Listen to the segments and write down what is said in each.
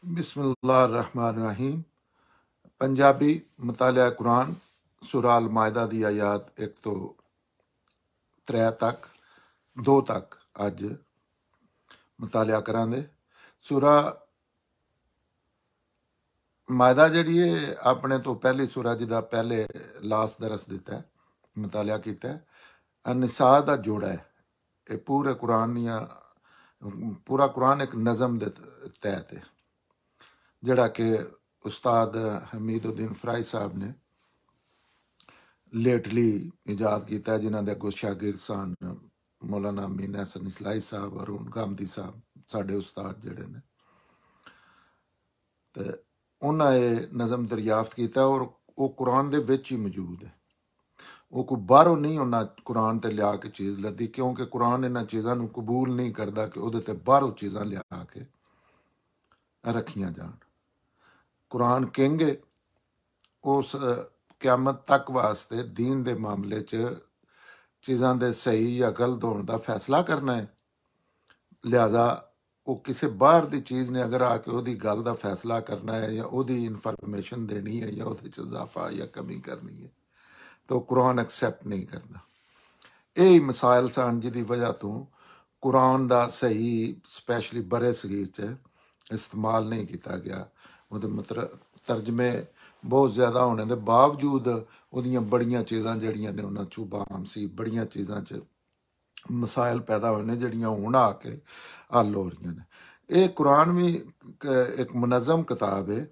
बिस्मिल्लाहिर्रहमानिर्रहीम। पंजाबी मुतालिया कुरान सूरा अल मायदा दी आयात 1 तो 3 तक 2 तक अज मुतालिया करांदे। सूरा मायदा जिहड़ी है अपने तो पहली सूरा जिहदा पहले लास्ट दरस दिता है मुतालिया कीता है। अनिसा दा जोड़ा है। ये पूरे कुरान दियां पूरा कुरान एक नज़म दे तहत है जिहड़ा कि उस्ताद हमीदुद्दीन फराई साहब ने लेटली इजाद किया, जिन्हों के अगों शागिर्द सन मौलाना मीन हसन इसलाई साहब, अरुण गांधी साहब साडे उस्ताद जिहड़े ने, ते उन्हें ये नज़म दरियाफ्त किया और वो कुरान दे विच ही मौजूद है। वो कोई बाहरों नहीं उन्हें कुरान ते लिया के चीज़ लदी, क्योंकि कुरान इन्हां चीज़ों को कबूल नहीं करता कि उहदे ते बाहरों चीज़ां लिया के रखियां जान। कुरान कहेंगे उस क्यामत तक वास्ते दीन दे मामले च चीज़ां दे सही या गलत होने का फैसला करना है। लिहाजा वो किसी बाहर की चीज़ ने अगर आके उसकी गल का फैसला करना है या उसकी इनफॉर्मेशन देनी है या उस इजाफा या कमी करनी है तो कुरान एक्सैप्ट नहीं करता। यही मसाइल सन जिहदी वजह तो कुरान का सही स्पैशली बरे सगीर च इस्तेमाल नहीं किया गया। वो मतलब तर्जमे बहुत ज़्यादा होने के बावजूद उहदियां बड़ियां चीज़ां जड़ियां ने उन्होंने चुबाम सी, बड़ियां चीज़ां च मसाइल पैदा होए ने जड़ियां हुण आके हल हो रही ने। ये कुरान भी एक मुनज़म किताब है।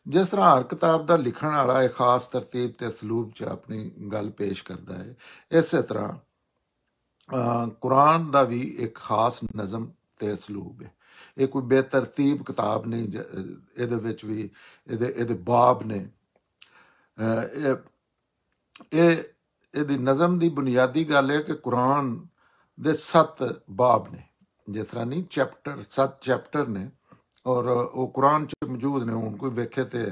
जिस तरह हर किताब का लिखण वाला एक खास तरतीब ते असलूब च अपनी गल पेश करता है, इस तरह कुरान का भी एक खास नज़म ते असलूब है। ये कोई बेतरतीब किताब नहीं, ਇਹਦੇ ਵਿੱਚ ਵੀ ਇਹਦੇ ਬਾਬ ਨੇ। ਇਹਦੀ नज़म की बुनियादी गल है कि कुरान दे 7 बाब ने, जिस तरह नहीं चैप्टर 7 चैप्टर ने और वो कुरान च मौजूद ने। हुण कोई वेखे तो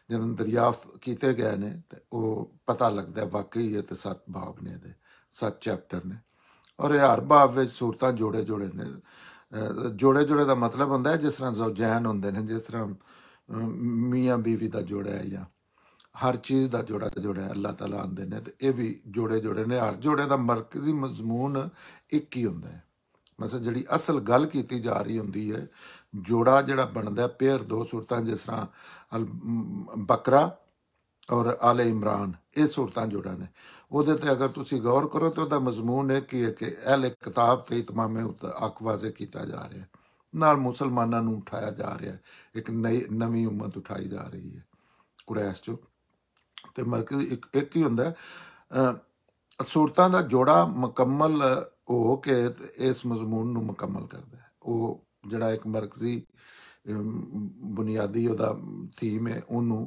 जदों दरियाफ्त किए गए ने तो वो पता लगता है वाकई ये तो 7 बाब ने, 7 चैप्टर ने। और ये हर बाब में सूरतां जोड़े जोड़े ने। जोड़े जोड़े का मतलब होंदा है जिस तरह ज़ौजैन होंदे ने, जिस तरह मियाँ बीवी का जोड़ा है या हर चीज़ का जोड़ा जोड़ा है अल्लाह ताला आंदे ने, तो ये भी जोड़े जोड़े ने। हर जोड़े का मरकजी मजमून एक ही होंदा है। मतलब जिहड़ी असल गल कीती जा रही होंदी है, जोड़ा जिहड़ा बनदा है पेयर दो सूरतां, जिस तरह अल बकरा और आले इमरान, ये सूरतां जोड़ा ने। ਉਹਦੇ ਤੇ अगर तुसी गौर करो तो ਉਹਦਾ मजमून एक ही है कि अहले किताब ते इतमामे हक वाजे किया जा रहा है, नाल मुसलमानों नूं उठाया जा रहा है। एक नवी उम्मत उठाई जा रही है कुरैश चो। तो मरकज एक ही होंदा है। सूरतां दा जोड़ा मुकम्मल हो के इस मजमून नूं मुकम्मल करदा है। वो जिहड़ा एक मरकजी बुनियादी ਉਹਦਾ थीम है, ਉਹਨੂੰ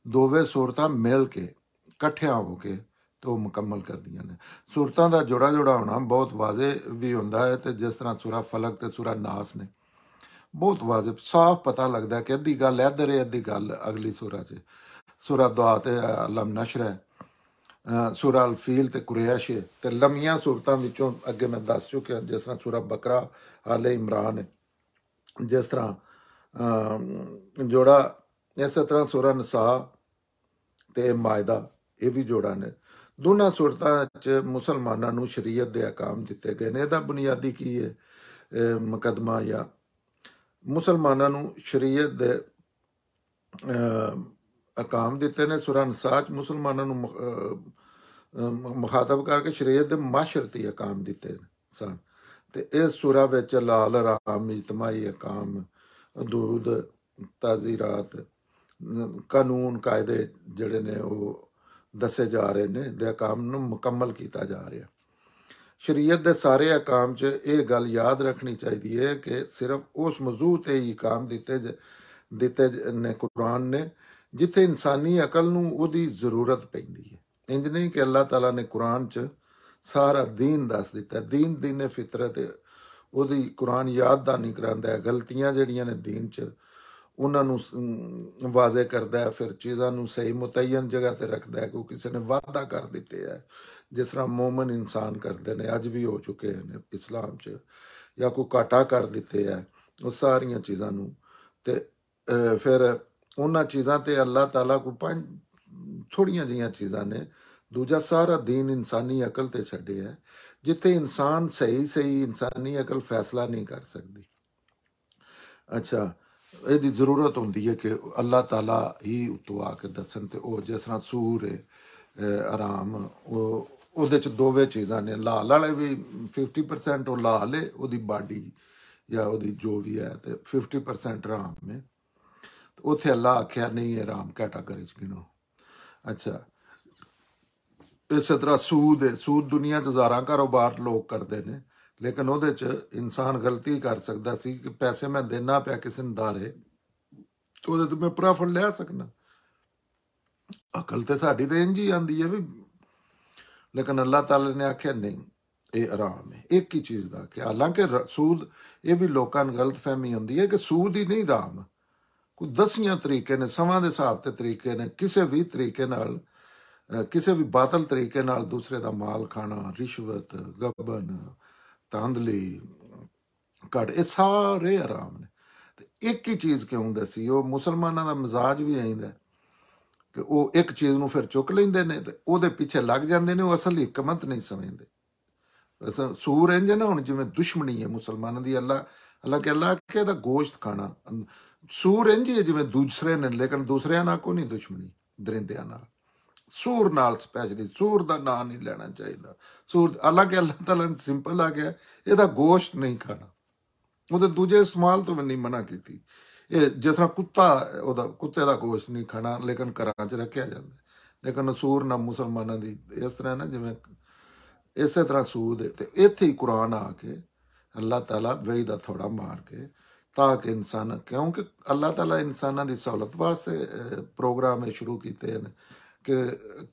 दोवें सूरतां मिल के कट्ठियां हो के तो मुकम्मल कर दियां ने। सूरतां दा जोड़ा जोड़ा होना बहुत वाजे भी होंदा है। तो जिस तरह सूरा फलक ते सूरा नास ने, बहुत वाजे साफ पता लगता है कि अद्धी गल इधर है अद्धी गल अगली सूरा च। सूरा दुआ ते अलम नशर है, सूरा अल फील ते कुरैश है। तो लमियां सूरतां विचों अगे मैं दस चुकिया, जिस तरह सूरा बकरा आले इमरान है, जिस तरह जोड़ा इस तरह सूरा नसा ते मायदा ये भी जोड़ा ने। दोनों सूरतां च मुसलमानों नूं शरीयत दे अहकाम दिते गए ने। इहदा बुनियादी की है मुकदमा या मुसलमानों नूं शरीयत दे अहकाम दिते ने। सूरा नसा च मुसलमानों नूं मुखातब करके शरीयत दे माशरती अहकाम दिते सन। तो इस सूरा विच लाल राम इजतमाही अहकाम, हदूद, ताजीरात, कानून कायदे जिहड़े ने वो दसे जा रहे ने, दे अहकाम नूं मुकम्मल किया जा रहा। शरीयत दे सारे अहकाम च यह गल याद रखनी चाहिए है कि सिर्फ उस मौजू ते ही अहकाम दिते ने कुरान ने जिथे इंसानी अकल नूं उहदी जरूरत पैंदी है। इंज नहीं कि अल्लाह ताला ने कुरान च सारा दीन दस दिता। दीन दीन फितरत उहदी कुरान याद दा नहीं करांदा है। गलतियां जिहड़ियां ने दीन च उन्होंने वाजे करता है, फिर चीज़ों सही मुतयन जगह पर रखता है। कोई किसी ने वादा कर दिते है जिस तरह मोमन इंसान करते हैं, अज भी हो चुके हैं इस्लाम च, या कोई घाटा कर दिते है, वो सारिया चीज़ों तो फिर उन्हां चीज़ां ते अल्लाह ताला को पंज थोड़ियां जिहियां चीज़ां ने। दूजा सारा दीन इंसानी अकल ते छड्डे है, जिथे इंसान सही सही इंसानी अकल फैसला नहीं कर सकती। अच्छा, ਇਹਦੀ ਜ਼ਰੂਰਤ ਹੁੰਦੀ ਹੈ ਕਿ ਅੱਲਾਹ ਤਾਲਾ ਹੀ ਉਤੋਂ ਆ ਕੇ ਦੱਸਣ। ਤੇ ਉਹ ਜਿਸ ਤਰ੍ਹਾਂ ਸੂਰ ਹੈ, ਆਰਾਮ, ਉਹਦੇ ਚ ਦੋਵੇਂ ਚੀਜ਼ਾਂ ਨੇ। ਲਾਲ ਵਾਲੇ ਵੀ 50% ਉਹ ਲਾਲ ਹੈ ਉਹਦੀ ਬਾਡੀ ਜਾਂ ਉਹਦੀ ਜੋ ਵੀ ਹੈ, ਤੇ 50% ਆਰਾਮ ਹੈ। ਉੱਥੇ ਅੱਲਾਹ ਆਖਿਆ ਨਹੀਂ ਇਹ ਆਰਾਮ ਕੈਟਾਗਰੀ ਚ ਗਿਣੋ। ਅੱਛਾ, ਇਸੇ ਤਰ੍ਹਾਂ ਸੂਦ ਹੈ। ਸੂਦ ਦੁਨੀਆ 'ਚ ਹਜ਼ਾਰਾਂ ਕਾਰੋਬਾਰ ਲੋਕ ਕਰਦੇ ਨੇ, ਲੇਕਿਨ ਉਹਦੇ 'ਚ ਇਨਸਾਨ ਗਲਤੀ ਕਰ ਸਕਦਾ ਸੀ ਕਿ ਪੈਸੇ ਮੈਂ ਦੇਣਾ ਪਿਆ ਕਿਸੇ ਨੂੰ ਦਾਰੇ, ਉਹਦੇ ਤੋਂ ਮੈਂ ਪ੍ਰੋਫਿਟ ਲੈ ਸਕਣਾ। ਅਕਲ ਤੇ ਸਾਡੀ ਤੇ ਇੰਝ ਹੀ ਆਂਦੀ ਹੈ ਵੀ, ਲੇਕਿਨ ਅੱਲਾਹ ਤਾਲਾ ਨੇ ਆਖਿਆ ਨਹੀਂ ਇਹ ਆਰਾਮ ਹੈ ਇੱਕ ਹੀ ਚੀਜ਼ ਦਾ। ਕਿ ਹਾਲਾਂਕਿ ਸੂਦ, ਇਹ ਵੀ ਲੋਕਾਂ ਨੂੰ ਗਲਤ ਫਹਿਮੀ ਹੁੰਦੀ ਹੈ ਕਿ ਸੂਦ ਹੀ ਨਹੀਂ ਆਰਾਮ, ਕੋਈ ਦਸੀਆਂ ਤਰੀਕੇ ਨੇ, ਸਮਾਂ ਦੇ ਹਿਸਾਬ ਤੇ ਤਰੀਕੇ ਨੇ। ਕਿਸੇ ਵੀ ਤਰੀਕੇ ਨਾਲ, ਕਿਸੇ ਵੀ ਬਾਤਲ ਤਰੀਕੇ ਨਾਲ ਦੂਸਰੇ ਦਾ ਮਾਲ ਖਾਣਾ, ਰਿਸ਼ਵਤ, ਗਬਨ, ਤਾਂਦਲੀ, ਘੜ, ਇਹ ਸਾਰੇ ਆਰਾਮ ਨੇ। ਤੇ ਇੱਕ ਹੀ ਚੀਜ਼ ਕਿਉਂ ਦੱਸੀ? ਉਹ ਮੁਸਲਮਾਨਾਂ ਦਾ ਮਿਜ਼ਾਜ ਵੀ ਆਈਂਦਾ ਕਿ ਉਹ ਇੱਕ ਚੀਜ਼ ਨੂੰ ਫਿਰ ਚੁੱਕ ਲੈਂਦੇ ਨੇ ਤੇ ਉਹਦੇ ਪਿੱਛੇ ਲੱਗ ਜਾਂਦੇ ਨੇ, ਉਹ ਅਸਲ ਹਕਮਤ ਨਹੀਂ ਸਮਝਦੇ। ਸੂਰ ਇੰਜ ਨਾ, ਹੁਣ ਜਿਵੇਂ ਦੁਸ਼ਮਣੀ ਹੈ ਮੁਸਲਮਾਨਾਂ ਦੀ, ਅੱਲਾਹ ਕਿ ਇਹਦਾ ਗੋਸ਼ਤ ਖਾਣਾ। ਸੂਰ ਇੰਝ ਹੀ ਹੈ ਜਿਵੇਂ ਦੂਸਰੇ ਨੇ, ਲੇਕਿਨ ਦੂਸਰਿਆਂ ਨਾਲ ਕੋਈ ਨਹੀਂ ਦੁਸ਼ਮਣੀ, ਦਰਿੰਦਿਆਂ ਨਾਲ। ਸੂਰ ਨਾਲ ਸਪੈਸ਼ਲੀ, ਸੂਰ ਦਾ ਨਾਂ ਨਹੀਂ ਲੈਣਾ ਚਾਹੀਦਾ। ਸੂਰ, ਹਾਲਾਂਕਿ ਅੱਲਾਹ ਤਾਲਾ ਨੇ ਸਿੰਪਲ ਆ ਗਿਆ ਇਹਦਾ ਗੋਸ਼ਤ ਨਹੀਂ ਖਾਣਾ, ਉਹਦੇ ਦੂਜੇ ਇਸਤੇਮਾਲ ਤੋਂ ਵੀ ਨਹੀਂ ਮਨਾ ਕੀਤੀ। ਇਹ ਜਿਸ ਤਰ੍ਹਾਂ ਕੁੱਤਾ, ਉਹਦਾ ਕੁੱਤੇ ਦਾ ਗੋਸ਼ਤ ਨਹੀਂ ਖਾਣਾ, ਲੇਕਿਨ ਘਰਾਂ 'ਚ ਰੱਖਿਆ ਜਾਂਦਾ। ਲੇਕਿਨ ਸੂਰ ਨਾ ਮੁਸਲਮਾਨਾਂ ਦੀ ਇਸ ਤਰ੍ਹਾਂ ਨਾ, ਜਿਵੇਂ ਇਸੇ ਤਰ੍ਹਾਂ ਸੂਦ। ਤੇ ਇੱਥੇ ਹੀ ਕੁਰਾਨ ਆ ਕੇ ਅੱਲਾਹ ਤਾਲਾ ਵਹੀ ਦਾ ਥੋੜਾ ਮਾਰ ਕੇ, ਤਾਂ ਕਿ ਇਨਸਾਨ, ਕਿਉਂਕਿ ਅੱਲਾਹ ਤਾਲਾ ਇਨਸਾਨਾਂ ਦੀ ਸਹੂਲਤ ਵਾਸਤੇ ਪ੍ਰੋਗਰਾਮ ਇਹ ਸ਼ੁਰੂ ਕੀਤੇ ਨੇ ਕਿ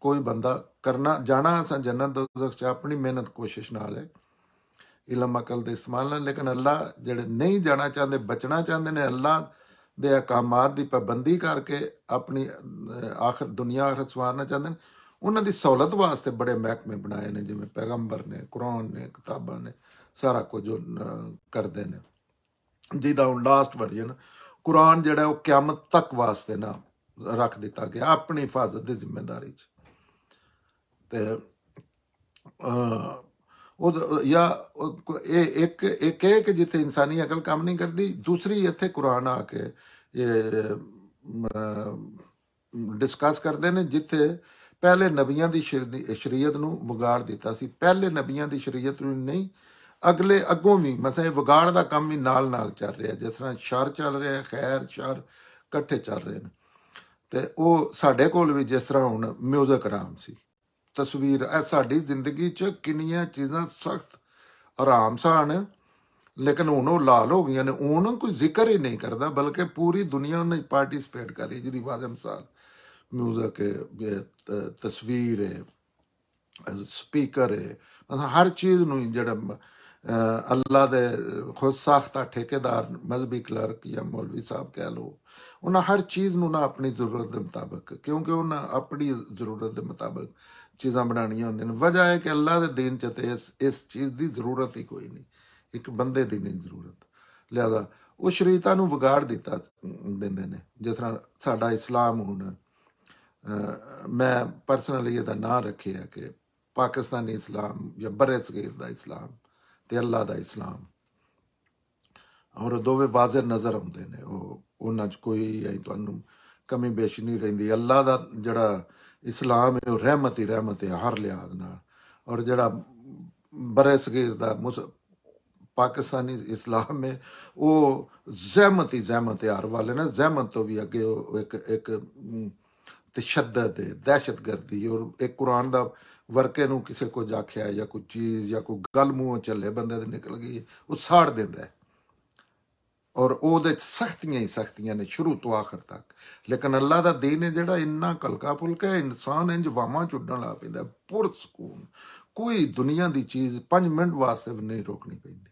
ਕੋਈ ਬੰਦਾ ਕਰਨਾ ਜਾਣਾ ਅਸਾਂ ਜੰਨਤ ਦੋਜ਼ਖ 'ਚ ਆਪਣੀ ਮਿਹਨਤ ਕੋਸ਼ਿਸ਼ ਨਾਲ ਹੈ, ਇਲਮ ਅਕਲ ਦੇ ਇਸਤੇਮਾਲ ਨਾਲ। ਲੇਕਿਨ ਅੱਲਾਹ ਜਿਹੜੇ ਨਹੀਂ ਜਾਣਾ ਚਾਹੁੰਦੇ, ਬਚਣਾ ਚਾਹੁੰਦੇ ਨੇ, ਅੱਲਾਹ ਦੇ ਅਹਿਕਾਮਾਤ ਦੀ ਪਾਬੰਦੀ ਕਰਕੇ ਆਪਣੀ ਆਖਰ ਦੁਨੀਆ ਆਖਰਤ ਸਵਾਰਨਾ ਚਾਹੁੰਦੇ ਨੇ, ਉਹਨਾਂ ਦੀ ਸਹੂਲਤ ਵਾਸਤੇ ਬੜੇ ਮਹਿਕਮੇ ਬਣਾਏ ਨੇ, ਜਿਵੇਂ ਪੈਗੰਬਰ ਨੇ, ਕੁਰਾਨ ਨੇ, ਕਿਤਾਬਾਂ ਨੇ, ਸਾਰਾ ਕੁਝ ਕਰਦੇ ਨੇ। ਜਿਹਦਾ ਹੁਣ ਲਾਸਟ ਵਰਜਨ ਕੁਰਾਨ ਜਿਹੜਾ ਉਹ ਕਿਆਮਤ ਤੱਕ ਵਾਸਤੇ ਨਾ ਰੱਖ ਦਿੱਤਾ ਗਿਆ ਆਪਣੀ ਹਿਫਾਜ਼ਤ ਦੀ ਜ਼ਿੰਮੇਦਾਰੀ 'ਚ। ਤੇ ਉਹ ਜਾਂ ਇਹ ਇੱਕ ਇਹ ਕਿ ਜਿੱਥੇ ਇਨਸਾਨੀ ਅਕਲ ਕੰਮ ਨਹੀਂ ਕਰਦੀ, ਦੂਸਰੀ ਇੱਥੇ ਕੁਰਾਨ ਆ ਕੇ ਇਹ ਡਿਸਕਸ ਕਰਦੇ ਨੇ ਜਿੱਥੇ ਪਹਿਲੇ ਨਬੀਆਂ ਦੀ ਸ਼ਰੀਅਤ ਨੂੰ ਵਿਗਾੜ ਦਿੱਤਾ ਸੀ। ਪਹਿਲੇ ਨਬੀਆਂ ਦੀ ਸ਼ਰੀਅਤ ਨੂੰ ਨਹੀਂ, ਅਗਲੇ ਅੱਗੋਂ ਵੀ ਮਸਾਂ ਇਹ ਵਿਗਾੜ ਦਾ ਕੰਮ ਵੀ ਨਾਲ ਨਾਲ ਚੱਲ ਰਿਹਾ। ਜਿਸ ਤਰ੍ਹਾਂ ਸ਼ਰ ਚੱਲ ਰਿਹਾ, ਖੈਰ ਸ਼ਰ ਇਕੱਠੇ ਚੱਲ ਰਹੇ ਨੇ। ਤੇ ਉਹ ਸਾਡੇ ਕੋਲ ਵੀ ਜਿਸ ਤਰ੍ਹਾਂ ਹੁਣ ਮਿਊਜ਼ਿਕ ਆਰਾਮ ਸੀ, ਤਸਵੀਰ, ਇਹ ਸਾਡੀ ਜ਼ਿੰਦਗੀ 'ਚ ਕਿੰਨੀਆਂ ਚੀਜ਼ਾਂ ਸਖਤ ਆਰਾਮ ਸਨ, ਲੇਕਿਨ ਹੁਣ ਉਹ ਲਾਲ ਹੋ ਗਈਆਂ ਨੇ। ਹੁਣ ਕੋਈ ਜ਼ਿਕਰ ਹੀ ਨਹੀਂ ਕਰਦਾ, ਬਲਕਿ ਪੂਰੀ ਦੁਨੀਆ ਉਹਨਾਂ 'ਚ ਪਾਰਟੀਸਪੇਟ ਕਰ ਰਹੀ, ਜਿਹਦੀ ਵਾਜਹ ਮਿਸਾਲ ਮਿਊਜ਼ਿਕ ਹੈ, ਤਸਵੀਰ ਹੈ, ਸਪੀਕਰ ਹੈ, ਹਰ ਚੀਜ਼ ਨੂੰ ਜਿਹੜਾ ਅੱਲਾਹ ਦੇ ਖੁਦ ਸਾਖਤਾ ਠੇਕੇਦਾਰ, ਮਜ਼ਹਬੀ ਕਲਰਕ ਜਾਂ ਮੌਲਵੀ ਸਾਹਿਬ ਕਹਿ ਲਓ, ਉਹਨਾਂ ਹਰ ਚੀਜ਼ ਨੂੰ ਨਾ ਆਪਣੀ ਜ਼ਰੂਰਤ ਦੇ ਮੁਤਾਬਕ, ਕਿਉਂਕਿ ਉਹਨਾਂ ਆਪਣੀ ਜ਼ਰੂਰਤ ਦੇ ਮੁਤਾਬਕ ਚੀਜ਼ਾਂ ਬਣਾਉਣੀਆਂ ਹੁੰਦੀਆਂ ਨੇ। ਵਜ੍ਹਾ ਹੈ ਕਿ ਅੱਲਾਹ ਦੇ ਦੀਨ 'ਚ ਤੇ ਇਸ ਚੀਜ਼ ਦੀ ਜ਼ਰੂਰਤ ਹੀ ਕੋਈ ਨਹੀਂ, ਇੱਕ ਬੰਦੇ ਦੀ ਨਹੀਂ ਜ਼ਰੂਰਤ। ਲਿਹਾਜ਼ਾ ਉਹ ਸ਼ਰੀਅਤਾਂ ਨੂੰ ਵਿਗਾੜ ਦਿੱਤਾ ਦਿੰਦੇ ਨੇ। ਜਿਸ ਤਰ੍ਹਾਂ ਸਾਡਾ ਇਸਲਾਮ ਹੁਣ, ਮੈਂ ਪਰਸਨਲੀ ਇਹਦਾ ਨਾਂ ਰੱਖਿਆ ਕਿ ਪਾਕਿਸਤਾਨੀ ਇਸਲਾਮ ਜਾਂ ਬਰੇ ਸਗੀਰ ਦਾ ਇਸਲਾਮ ਤੇ ਅੱਲਾਹ ਦਾ ਇਸਲਾਮ, ਔਰ ਦੋਵੇਂ ਵਾਜ਼ਿਹ ਨਜ਼ਰ ਆਉਂਦੇ ਨੇ। ਉਹ ਉਹਨਾਂ 'ਚ ਕੋਈ ਤੁਹਾਨੂੰ ਕਮੀ ਬੇਸ਼ੀ ਨਹੀਂ ਰਹਿੰਦੀ। ਅੱਲਾਹ ਦਾ ਜਿਹੜਾ ਇਸਲਾਮ ਹੈ ਉਹ ਰਹਿਮਤ ਹੀ ਰਹਿਮਤ ਹੈ ਹਰ ਲਿਹਾਜ਼ ਨਾਲ, ਔਰ ਜਿਹੜਾ ਬਰੇ ਸਗੀਰ ਦਾ ਪਾਕਿਸਤਾਨੀ ਇਸਲਾਮ ਹੈ ਉਹ ਜ਼ਹਿਮਤ ਹੀ ਜ਼ਹਿਮਤ ਹੈ ਹਰ ਵਾਲੇ ਨੇ। ਜ਼ਹਿਮਤ ਤੋਂ ਵੀ ਅੱਗੇ ਉਹ ਇੱਕ ਤਸ਼ੱਦਦ ਹੈ, ਦਹਿਸ਼ਤਗਰਦੀ। ਔਰ ਇੱਕ ਕੁਰਾਨ ਦਾ ਵਰਕੇ ਨੂੰ ਕਿਸੇ ਕੁਝ ਆਖਿਆ ਜਾਂ ਕੋਈ ਚੀਜ਼ ਜਾਂ ਕੋਈ ਗੱਲ ਮੂੰਹੋਂ ਚੱਲੇ ਬੰਦੇ ਦੇ ਨਿਕਲ ਗਈ, ਉਹ ਸਾੜ ਦਿੰਦਾ ਹੈ। ਔਰ ਉਹਦੇ 'ਚ ਸਖਤੀਆਂ ਹੀ ਸਖਤੀਆਂ ਨੇ ਸ਼ੁਰੂ ਤੋਂ ਆਖਰ ਤੱਕ। ਲੇਕਿਨ ਅੱਲਾਹ ਦਾ ਦੀਨ ਹੈ ਜਿਹੜਾ ਇੰਨਾ ਕਲਕਾ ਫੁਲਕਾ ਹੈ, ਇਨਸਾਨ ਇੰਜ ਵਾਵਾਂ ਚੁੱਡਣ ਲੱਗ ਪੈਂਦਾ, ਪੁਰਸਕੂਨ। ਕੋਈ ਦੁਨੀਆ ਦੀ ਚੀਜ਼ 5 ਮਿੰਟ ਵਾਸਤੇ ਵੀ ਨਹੀਂ ਰੋਕਣੀ ਪੈਂਦੀ।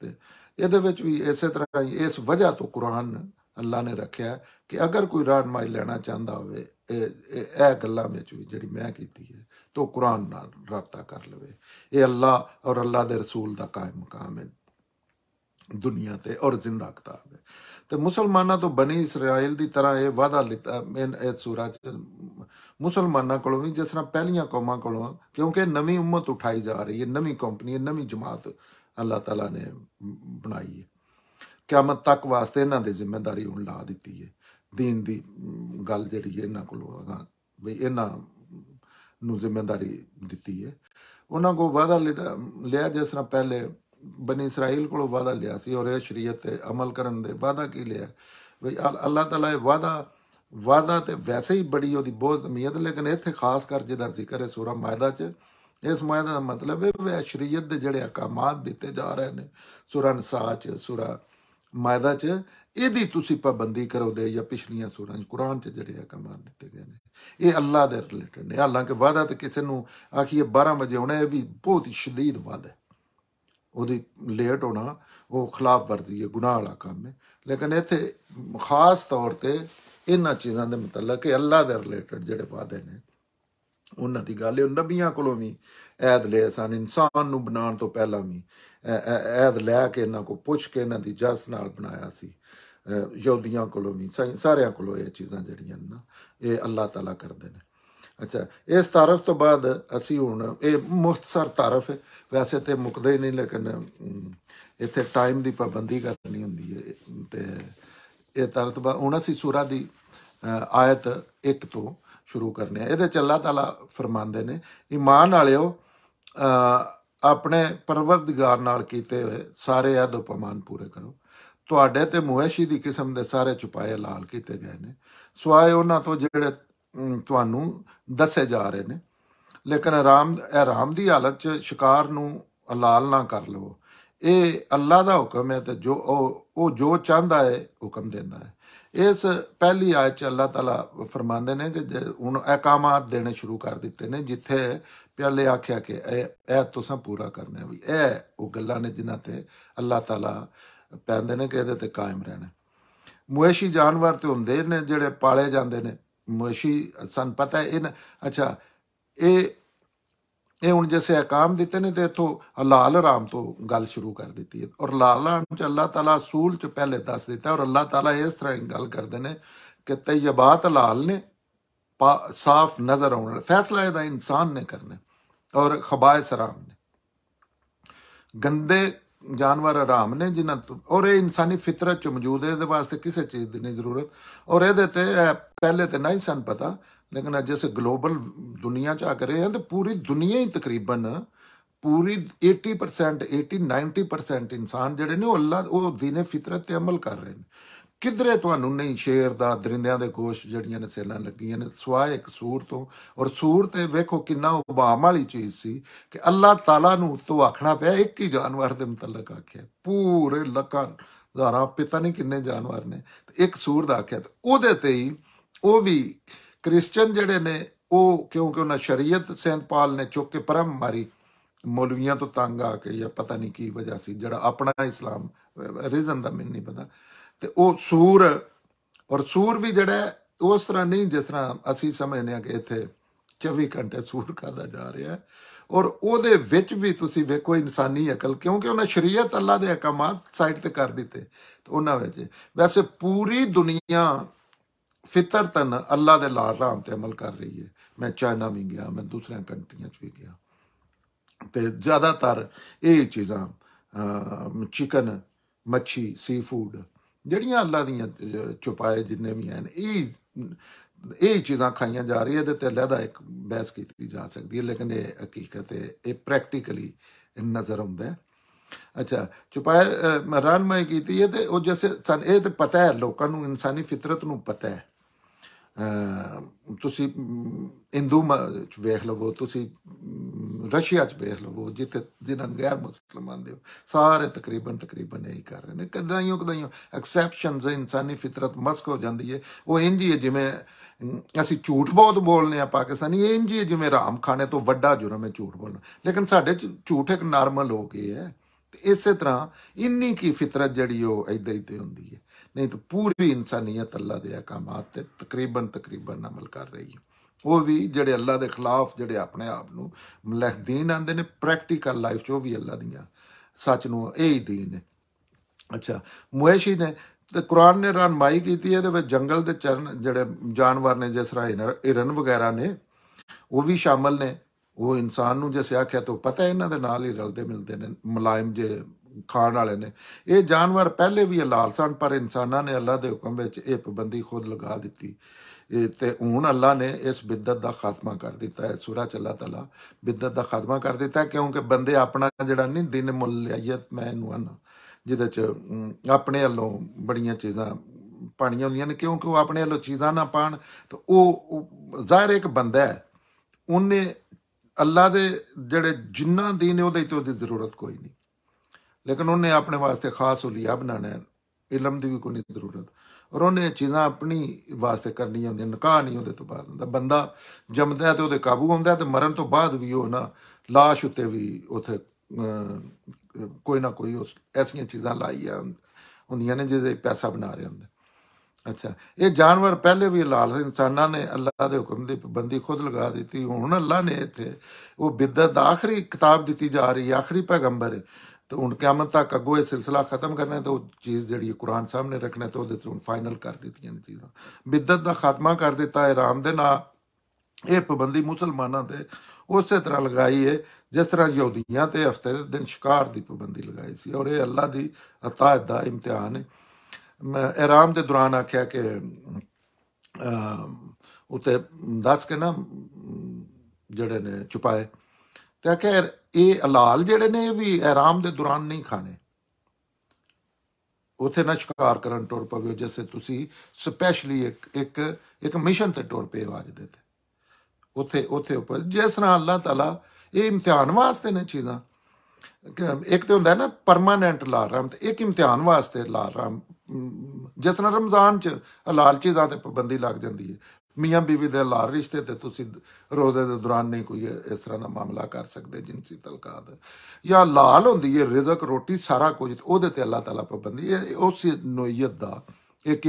ਤੇ ਇਹਦੇ ਵਿੱਚ ਵੀ ਇਸੇ ਤਰ੍ਹਾਂ ਹੀ ਇਸ ਵਜ੍ਹਾ ਤੋਂ ਕੁਰਾਨ ਅੱਲਾਹ ਨੇ ਰੱਖਿਆ ਕਿ ਅਗਰ ਕੋਈ ਰਹਿਨਮਾਈ ਲੈਣਾ ਚਾਹੁੰਦਾ ਹੋਵੇ ਇਹ ਗੱਲਾਂ ਵਿੱਚ ਵੀ ਜਿਹੜੀ ਮੈਂ ਕੀਤੀ ਹੈ, ਤਾਂ ਉਹ ਕੁਰਾਨ ਨਾਲ ਰਾਬਤਾ ਕਰ ਲਵੇ। ਇਹ ਅੱਲਾਹ ਔਰ ਅੱਲਾਹ ਦੇ ਰਸੂਲ ਦਾ ਕਾਇਮ ਮਕਾਮ ਹੈ। दुनिया ते और जिंदा किताब है। तो मुसलमाना तो बनी इसराइल की तरह ये वादा लिता इस सूरा च मुसलमाना को भी जिस तरह पहलियां कौमां को, क्योंकि नवी उम्मत उठाई जा रही है, नवी कंपनी है, नवी जमात अल्लाह ताला ने बनाई है। क्यामत तक वास्ते इन्हां दी जिम्मेदारी हुण ला दित्ती है। दीन दी गल जिहड़ी है इन्हां कोलों भी इन्हां नूं जिम्मेदारी दित्ती है। उन्हां को वादा लिया जिस तरह पहले बनी इसराइल को वादा लिया सी और यह शरीयत ते अमल करन दे वादा की लिया बई अल्लाह ताला वादा तो वैसे ही बड़ी ਉਹਦੀ बहुत अहमियत, लेकिन इत्थे खास कर जिहदा जिक्र है सूरा मायदा च, इस मायदा का मतलब है वह शरीयत के जिहड़े अहकामात दिते जा रहे हैं सूरा निसा च सूरा मायदा च, ਇਹਦੀ ਤੁਸੀਂ पाबंदी करो दे या पिछलियां सूरां कुरान च जिहड़े अहकामात दिते गए हैं ये अल्लाह दे रिलेटेड ने। हालांकि वादा तो किसी नूं आखिए 12 बजे होना, यह भी बहुत ही शदीद वादा है, ਉਹਦੀ ਲੇਟ ਹੋਣਾ ਉਹ ਖਿਲਾਫ ਵਰਜ਼ੀ ਹੈ, ਗੁਨਾਹ ਵਾਲਾ ਕੰਮ ਹੈ। ਲੇਕਿਨ ਇੱਥੇ ਖਾਸ ਤੌਰ ਤੇ ਇਹਨਾਂ ਚੀਜ਼ਾਂ ਦੇ ਮੁਤਲਕ ਕਿ ਅੱਲਾ ਦੇ ਰਿਲੇਟਡ ਜਿਹੜੇ ਵਾਅਦੇ ਨੇ ਉਹਨਾਂ ਦੀ ਗੱਲ ਹੈ। ਉਹ ਨਬੀਆਂ ਕੋਲੋਂ ਵੀ ਐਦ ਲਏ ਸਨ, ਇਨਸਾਨ ਨੂੰ ਬਣਾਉਣ ਤੋਂ ਪਹਿਲਾਂ ਵੀ ਐਦ ਲੈ ਕੇ ਇਹਨਾਂ ਕੋਲ ਪੁੱਛ ਕੇ ਇਹਨਾਂ ਦੀ ਜਸ ਨਾਲ ਬਣਾਇਆ ਸੀ। ਯਹੂਦੀਆਂ ਕੋਲੋਂ ਵੀ ਸਾਰਿਆਂ ਕੋਲੋਂ ਇਹ ਚੀਜ਼ਾਂ ਜਿਹੜੀਆਂ ਨਾ ਇਹ ਅੱਲਾਹ ਤਾਲਾ ਕਰਦੇ ਨੇ। अच्छा, इस तारफ तो बाद असी हुण ये मुख्तसर तारफ है, वैसे तो मुकदा ही नहीं, लेकिन इत्थे टाइम की पाबंदी करनी होंदी है। तो ये तारफ तो बाद हुण असी सूरा की आयत 1 तो शुरू करने। ये अल्लाह ताला फरमांदे ने, ईमान वालिओ अपने परवरदिगार नाल कीते हुए सारे अहद उपमान पूरे करो। तुहाडे ते मुआशी की किस्म के सारे छुपाए हलाल किए गए हैं, सिवाए उन्हां तो जिहड़े ਤੁਹਾਨੂੰ ਦੱਸੇ ਜਾ ਰਹੇ ਨੇ। ਲੇਕਿन हराम की हालत च शिकार नूं हलाल ना कर लवो, ये अल्लाह का हुक्म है। तो जो चाहता है हुक्म देता है। इस पहली आयत च अल्लाह ताला फरमाते हैं कि हुण अहकामात देने शुरू कर दिते ने, जिथे पहले आख्या कि ए तुसां पूरा करने भी ए वो गल्लां ने जिन्हां ते अल्लाह ताला पैंदे ने कि इहदे ते कायम रहना। मुएशी जानवर तो हुंदे ने जिहड़े पाले जांदे ने, मुएशी सन पता है इन। अच्छा, ये हुण जैसे अहकाम दिते ने तो इत्थों हलाल हराम तो गल शुरू कर दी है। और हलाल हराम च अल्लाह ताला असूल च पहले दस दिता, और अल्लाह ताला इस तरह गल करते हैं कि तैयबात हलाल ने, साफ नजर आने वाले, फैसला ਇਹਦਾ इंसान ने करना, और खबाइस हराम ने, गंदे जानवर हराम ने जिन्हां तो, और ये इंसानी फितरत च मौजूद है, वास्ते किसी चीज़ की नहीं जरूरत। और ये पहले तो नहीं सन पता, लेकिन जैसे ग्लोबल दुनिया च आकर रहे हैं तो पूरी दुनिया ही तकरीबन पूरी 80% 80-90% इंसान जिहड़े ने अल्लाह वो दीने फितरत ते अमल कर रहे हैं। किधरे तुहानूं नहीं शेर दा दरिंदियां दे गोश्त जड़ियां ने सेलां लगियां ने, सिवाए एक सूर तो। और सूर ते वेखो किन्ना उबाम वाली चीज़ सी कि अल्लाह ताला नूं तो आखना पिया एक ही जानवर दे मुतलक आख्या, पूरे लखां हज़ारां पता नहीं किन्ने जानवर ने एक सूर दा आख्या। ते ओहदे ते ही वो भी क्रिश्चन जिहड़े ने वो, क्योंकि उन्हें शरीयत सेंधपाल ने चुक के परम मारी मौलवियां तो तंग आके, या पता नहीं की वजह सी, जड़ा अपना इस्लाम रीजन का मैनूं नहीं पता। तो वो सूर, और सूर भी जड़ा उस तरह नहीं जिस तरह असी समझने कि इत्थे 24 घंटे सूर खादा जा रहा है। और ਉਹਦੇ ਵਿੱਚ भी तुसी वेखो इंसानी अकल, क्योंकि उन्हें शरीयत अल्लाह के अहकामात साइड ते कर दिते, तो उन्होंने वैसे पूरी दुनिया फितरतन अल्लाह के लाल राम ते अमल कर रही है। मैं चाइना भी गया, मैं दूसरिया कंट्रियां भी गया, तो ज़्यादातर ये चीज़ां चिकन, मच्छी, सी फूड जड़ियाँ अल्लाह दियां छुपाए जिन्ने भी हैं यही चीज़ां खाइयां जा रही है। ये अलहदा एक बहस की जा सकती है, लेकिन ये हकीकत है, ये प्रैक्टिकली नज़र आता है। अच्छा, छुपाए रहनमाई की है तो वो जैसे सन ये तो पता है लोगों को, इंसानी फितरत नूं पता है। तुसी हिंदू वेख लवो, तुसी रशिया च वेख लवो, जिथे जिन्होंने गैर मुसलमान दे सारे तकरीबन यही कर रहे हैं। कदाइयों एक्सैप्शनस इंसानी फितरत मस्क हो जाती है। वो इंज ही है जिमें असी झूठ बहुत बोलने पाकिस्तानी, इंज ही है जिमें राम खाने तो वड्डा जुर्म है झूठ बोलना, लेकिन साढ़े झूठ एक नॉर्मल हो गई है। इस तरह इन्नी की फितरत जड़ी वो इदा ही होंगी है, नहीं तो पूरी इंसानियत अल्लाह के अहकामात तकरीबन अमल कर रही है। वो भी जड़े अल्लाह के खिलाफ जड़े अपने आप को मलह दीन आते हैं, प्रैक्टिकल लाइफ चो भी अल्लाह दियाँ सच नूं यही दीन है। ਅੱਛਾ ਮੁਹੈਸ਼ੀ ਨੇ ਤੇ ਕੁਰਾਨ ਨੇ ਰਹਿਨਮਾਈ ਕੀਤੀ ਇਹਦੇ ਵਿੱਚ ਜੰਗਲ ਦੇ ਚਰਨ ਜਿਹੜੇ ਜਾਨਵਰ ਨੇ ਜਿਸ ਤਰ੍ਹਾਂ ਹਿਰਨ ਵਗੈਰਾ ਨੇ ਉਹ ਵੀ ਸ਼ਾਮਲ ਨੇ। ਉਹ ਇਨਸਾਨ ਨੂੰ ਜੇ ਆਖਿਆ ਤਾਂ ਪਤਾ ਇਹਨਾਂ ਦੇ ਨਾਲ ਹੀ ਰਲਦੇ ਮਿਲਦੇ ਨੇ, ਮੁਲਾਇਮ ਜੇ ਖਾਣ ਵਾਲੇ ਨੇ। ਇਹ ਜਾਨਵਰ ਪਹਿਲੇ ਵੀ ਹਲਾਲ ਸਨ, ਪਰ ਇਨਸਾਨਾਂ ਨੇ ਅੱਲਾ ਦੇ ਹੁਕਮ ਵਿੱਚ ਇਹ ਪਾਬੰਦੀ ਖੁਦ ਲਗਾ ਦਿੱਤੀ। ਤੇ ਹੁਣ ਅੱਲਾ ਨੇ ਇਸ ਬਿਦਤ ਦਾ ਖਾਤਮਾ ਕਰ ਦਿੱਤਾ ਹੈ। ਸੂਰਾ ਚ ਅੱਲਾਹ ਤਾਲਾ ਬਿਦਤ ਦਾ ਖਾਤਮਾ ਕਰ ਦਿੱਤਾ, ਕਿਉਂਕਿ ਬੰਦੇ ਆਪਣਾ ਜਿਹੜਾ ਨਹੀਂ ਦਿਨ ਮੁੱਲਿਆਤ ਮੈਂ ਇਹਨੂੰ ਆਨਾ, ਜਿਹਦੇ ਚ ਆਪਣੇ ਵੱਲੋਂ ਬੜੀਆਂ ਚੀਜ਼ਾਂ ਪਾਣੀਆਂ ਹੁੰਦੀਆਂ ਨੇ, ਕਿਉਂਕਿ ਉਹ ਆਪਣੇ ਵੱਲੋਂ ਚੀਜ਼ਾਂ ਨਾ ਪਾਣ ਤਾਂ ਉਹ ਜ਼ਾਹਿਰ ਇੱਕ ਬੰਦਾ ਹੈ, ਉਹਨੇ ਅੱਲਾ ਦੇ ਜਿਹੜੇ ਜਿੰਨਾ ਦੀਨ ਨੇ ਉਹਦੇ 'ਚ ਉਹਦੀ ਜ਼ਰੂਰਤ ਕੋਈ ਨਹੀਂ, ਲੇਕਿਨ ਉਹਨੇ ਆਪਣੇ ਵਾਸਤੇ ਖਾਸ ਹੁਲੀਆ ਬਣਾਉਣਾ ਹੈ, ਇਲਮ ਦੀ ਵੀ ਕੋਈ ਨਹੀਂ ਜ਼ਰੂਰਤ, ਔਰ ਉਹਨੇ ਚੀਜ਼ਾਂ ਆਪਣੀ ਵਾਸਤੇ ਕਰਨੀਆਂ ਹੁੰਦੀਆਂ। ਨਿਕਾਹ ਨਹੀਂ ਉਹਦੇ ਤੋਂ ਬਾਅਦ ਹੁੰਦਾ। ਬੰਦਾ ਜੰਮਦਾ ਤੇ ਉਹਦੇ ਕਾਬੂ ਆਉਂਦਾ, ਤੇ ਮਰਨ ਤੋਂ ਬਾਅਦ ਵੀ ਉਹ ਨਾ ਲਾਸ਼ ਉੱਤੇ ਵੀ ਉੱਥੇ ਕੋਈ ਨਾ ਕੋਈ ਉਸ ਐਸੀਆਂ ਚੀਜ਼ਾਂ ਲਾਈਆਂ ਹੁੰਦੀਆਂ ਨੇ ਜਿਹਦੇ ਪੈਸਾ ਬਣਾ ਰਹੇ ਹੁੰਦੇ। ਅੱਛਾ ਇਹ ਜਾਨਵਰ ਪਹਿਲੇ ਵੀ ਹਲਾਲ ਸੀ, ਇਨਸਾਨਾਂ ਨੇ ਅੱਲਾਹ ਦੇ ਹੁਕਮ ਦੀ ਪਾਬੰਦੀ ਖੁਦ ਲਗਾ ਦਿੱਤੀ। ਹੁਣ ਅੱਲਾਹ ਨੇ ਇੱਥੇ ਉਹ ਬਿਦਤ ਦਾ ਆਖਰੀ ਕਿਤਾਬ ਦਿੱਤੀ ਜਾ ਰਹੀ ਹੈ, ਆਖਰੀ ਪੈਗੰਬਰ ਹੈ, ਤੇ ਹੁਣ ਕਿਆਮਤ ਤੱਕ ਅੱਗੋਂ ਇਹ ਸਿਲਸਿਲਾ ਖਤਮ ਕਰਨਾ, ਤੇ ਉਹ ਚੀਜ਼ ਜਿਹੜੀ ਕੁਰਾਨ ਸਾਹਮਣੇ ਰੱਖਣਾ, ਤੇ ਉਹਦੇ ਤੋਂ ਹੁਣ ਫਾਈਨਲ ਕਰ ਦਿੱਤੀਆਂ ਨੇ ਚੀਜ਼ਾਂ। ਬਿਦਤ ਦਾ ਖਾਤਮਾ ਕਰ ਦਿੱਤਾ ਹੈ ਰਾਮ ਦੇ ਨਾਲ। ਇਹ ਪਾਬੰਦੀ ਮੁਸਲਮਾਨਾਂ ਤੇ ਉਸੇ ਤਰ੍ਹਾਂ ਲਗਾਈ ਹੈ ਜਿਸ ਤਰ੍ਹਾਂ ਯਹੂਦੀਆਂ ਤੇ ਹਫਤੇ ਦੇ ਦਿਨ ਸ਼ਿਕਾਰ ਦੀ ਪਾਬੰਦੀ ਲਗਾਈ ਸੀ, ਔਰ ਇਹ ਅੱਲਾਹ ਦੀ ਅਤਾਅਤ ਦਾ ਇਮਤਿਹਾਨ ਹੈ। ਮੈਂ ਇਰਾਮ ਦੇ ਦੌਰਾਨ ਆਖਿਆ ਕਿ ਉੱਤੇ ਦੱਸ ਕੇ ਨਾ ਜਿਹੜੇ ਨੇ ਛੁਪਾਏ, ਤੇ ਆਖਿਆ ਇਹ ਹਲਾਲ ਜਿਹੜੇ ਨੇ ਇਹ ਵੀ ਇਰਾਮ ਦੇ ਦੌਰਾਨ ਨਹੀਂ ਖਾਣੇ, ਉੱਥੇ ਨਾ ਸ਼ਿਕਾਰ ਕਰਨ ਟੁਰ ਪਵੇ, ਜਿਵੇਂ ਤੁਸੀਂ ਸਪੈਸ਼ਲੀ ਇੱਕ ਮਿਸ਼ਨ ਤੇ ਟੁਰ ਪਏ ਅੱਜ ਦੇ ਤੇ ਉੱਥੇ ਉੱਪਰ। ਜਿਸ ਤਰ੍ਹਾਂ ਅੱਲਾਹ ਤਾਲਾ ਇਹ ਇਮਤਿਹਾਨ ਵਾਸਤੇ ਨੇ ਚੀਜ਼ਾਂ, ਇੱਕ ਤੇ ਹੁੰਦਾ ਨਾ ਪਰਮਾਨੈਂਟ ਲਾਲ ਰਾਮ, ਤੇ ਇੱਕ ਇਮਤਿਹਾਨ ਵਾਸਤੇ ਲਾਲ ਰਾਮ। ਜਿਸ ਤਰ੍ਹਾਂ ਰਮਜ਼ਾਨ 'ਚ ਹਲਾਲ ਚੀਜ਼ਾਂ ਤੇ ਪਾਬੰਦੀ ਲੱਗ ਜਾਂਦੀ ਹੈ, ਮੀਆਂ ਬੀਵੀ ਦੇ ਹਲਾਲ ਰਿਸ਼ਤੇ ਤੇ ਤੁਸੀਂ ਰੋਜ਼ੇ ਦੇ ਦੌਰਾਨ ਨਹੀਂ ਕੋਈ ਇਸ ਤਰ੍ਹਾਂ ਦਾ ਮਾਮਲਾ ਕਰ ਸਕਦੇ, ਜਿਨਸੀ ਤਲਕਾਤ ਜਾਂ ਲਾਲ ਹੁੰਦੀ ਹੈ ਰਿਜ਼ਕ ਰੋਟੀ ਸਾਰਾ ਕੁਝ, ਉਹਦੇ ਤੇ ਅੱਲਾਹ ਤਾਲਾ ਪਾਬੰਦੀ ਹੈ। ਉਸ ਨੋਈਅਤ ਦਾ ਇੱਕ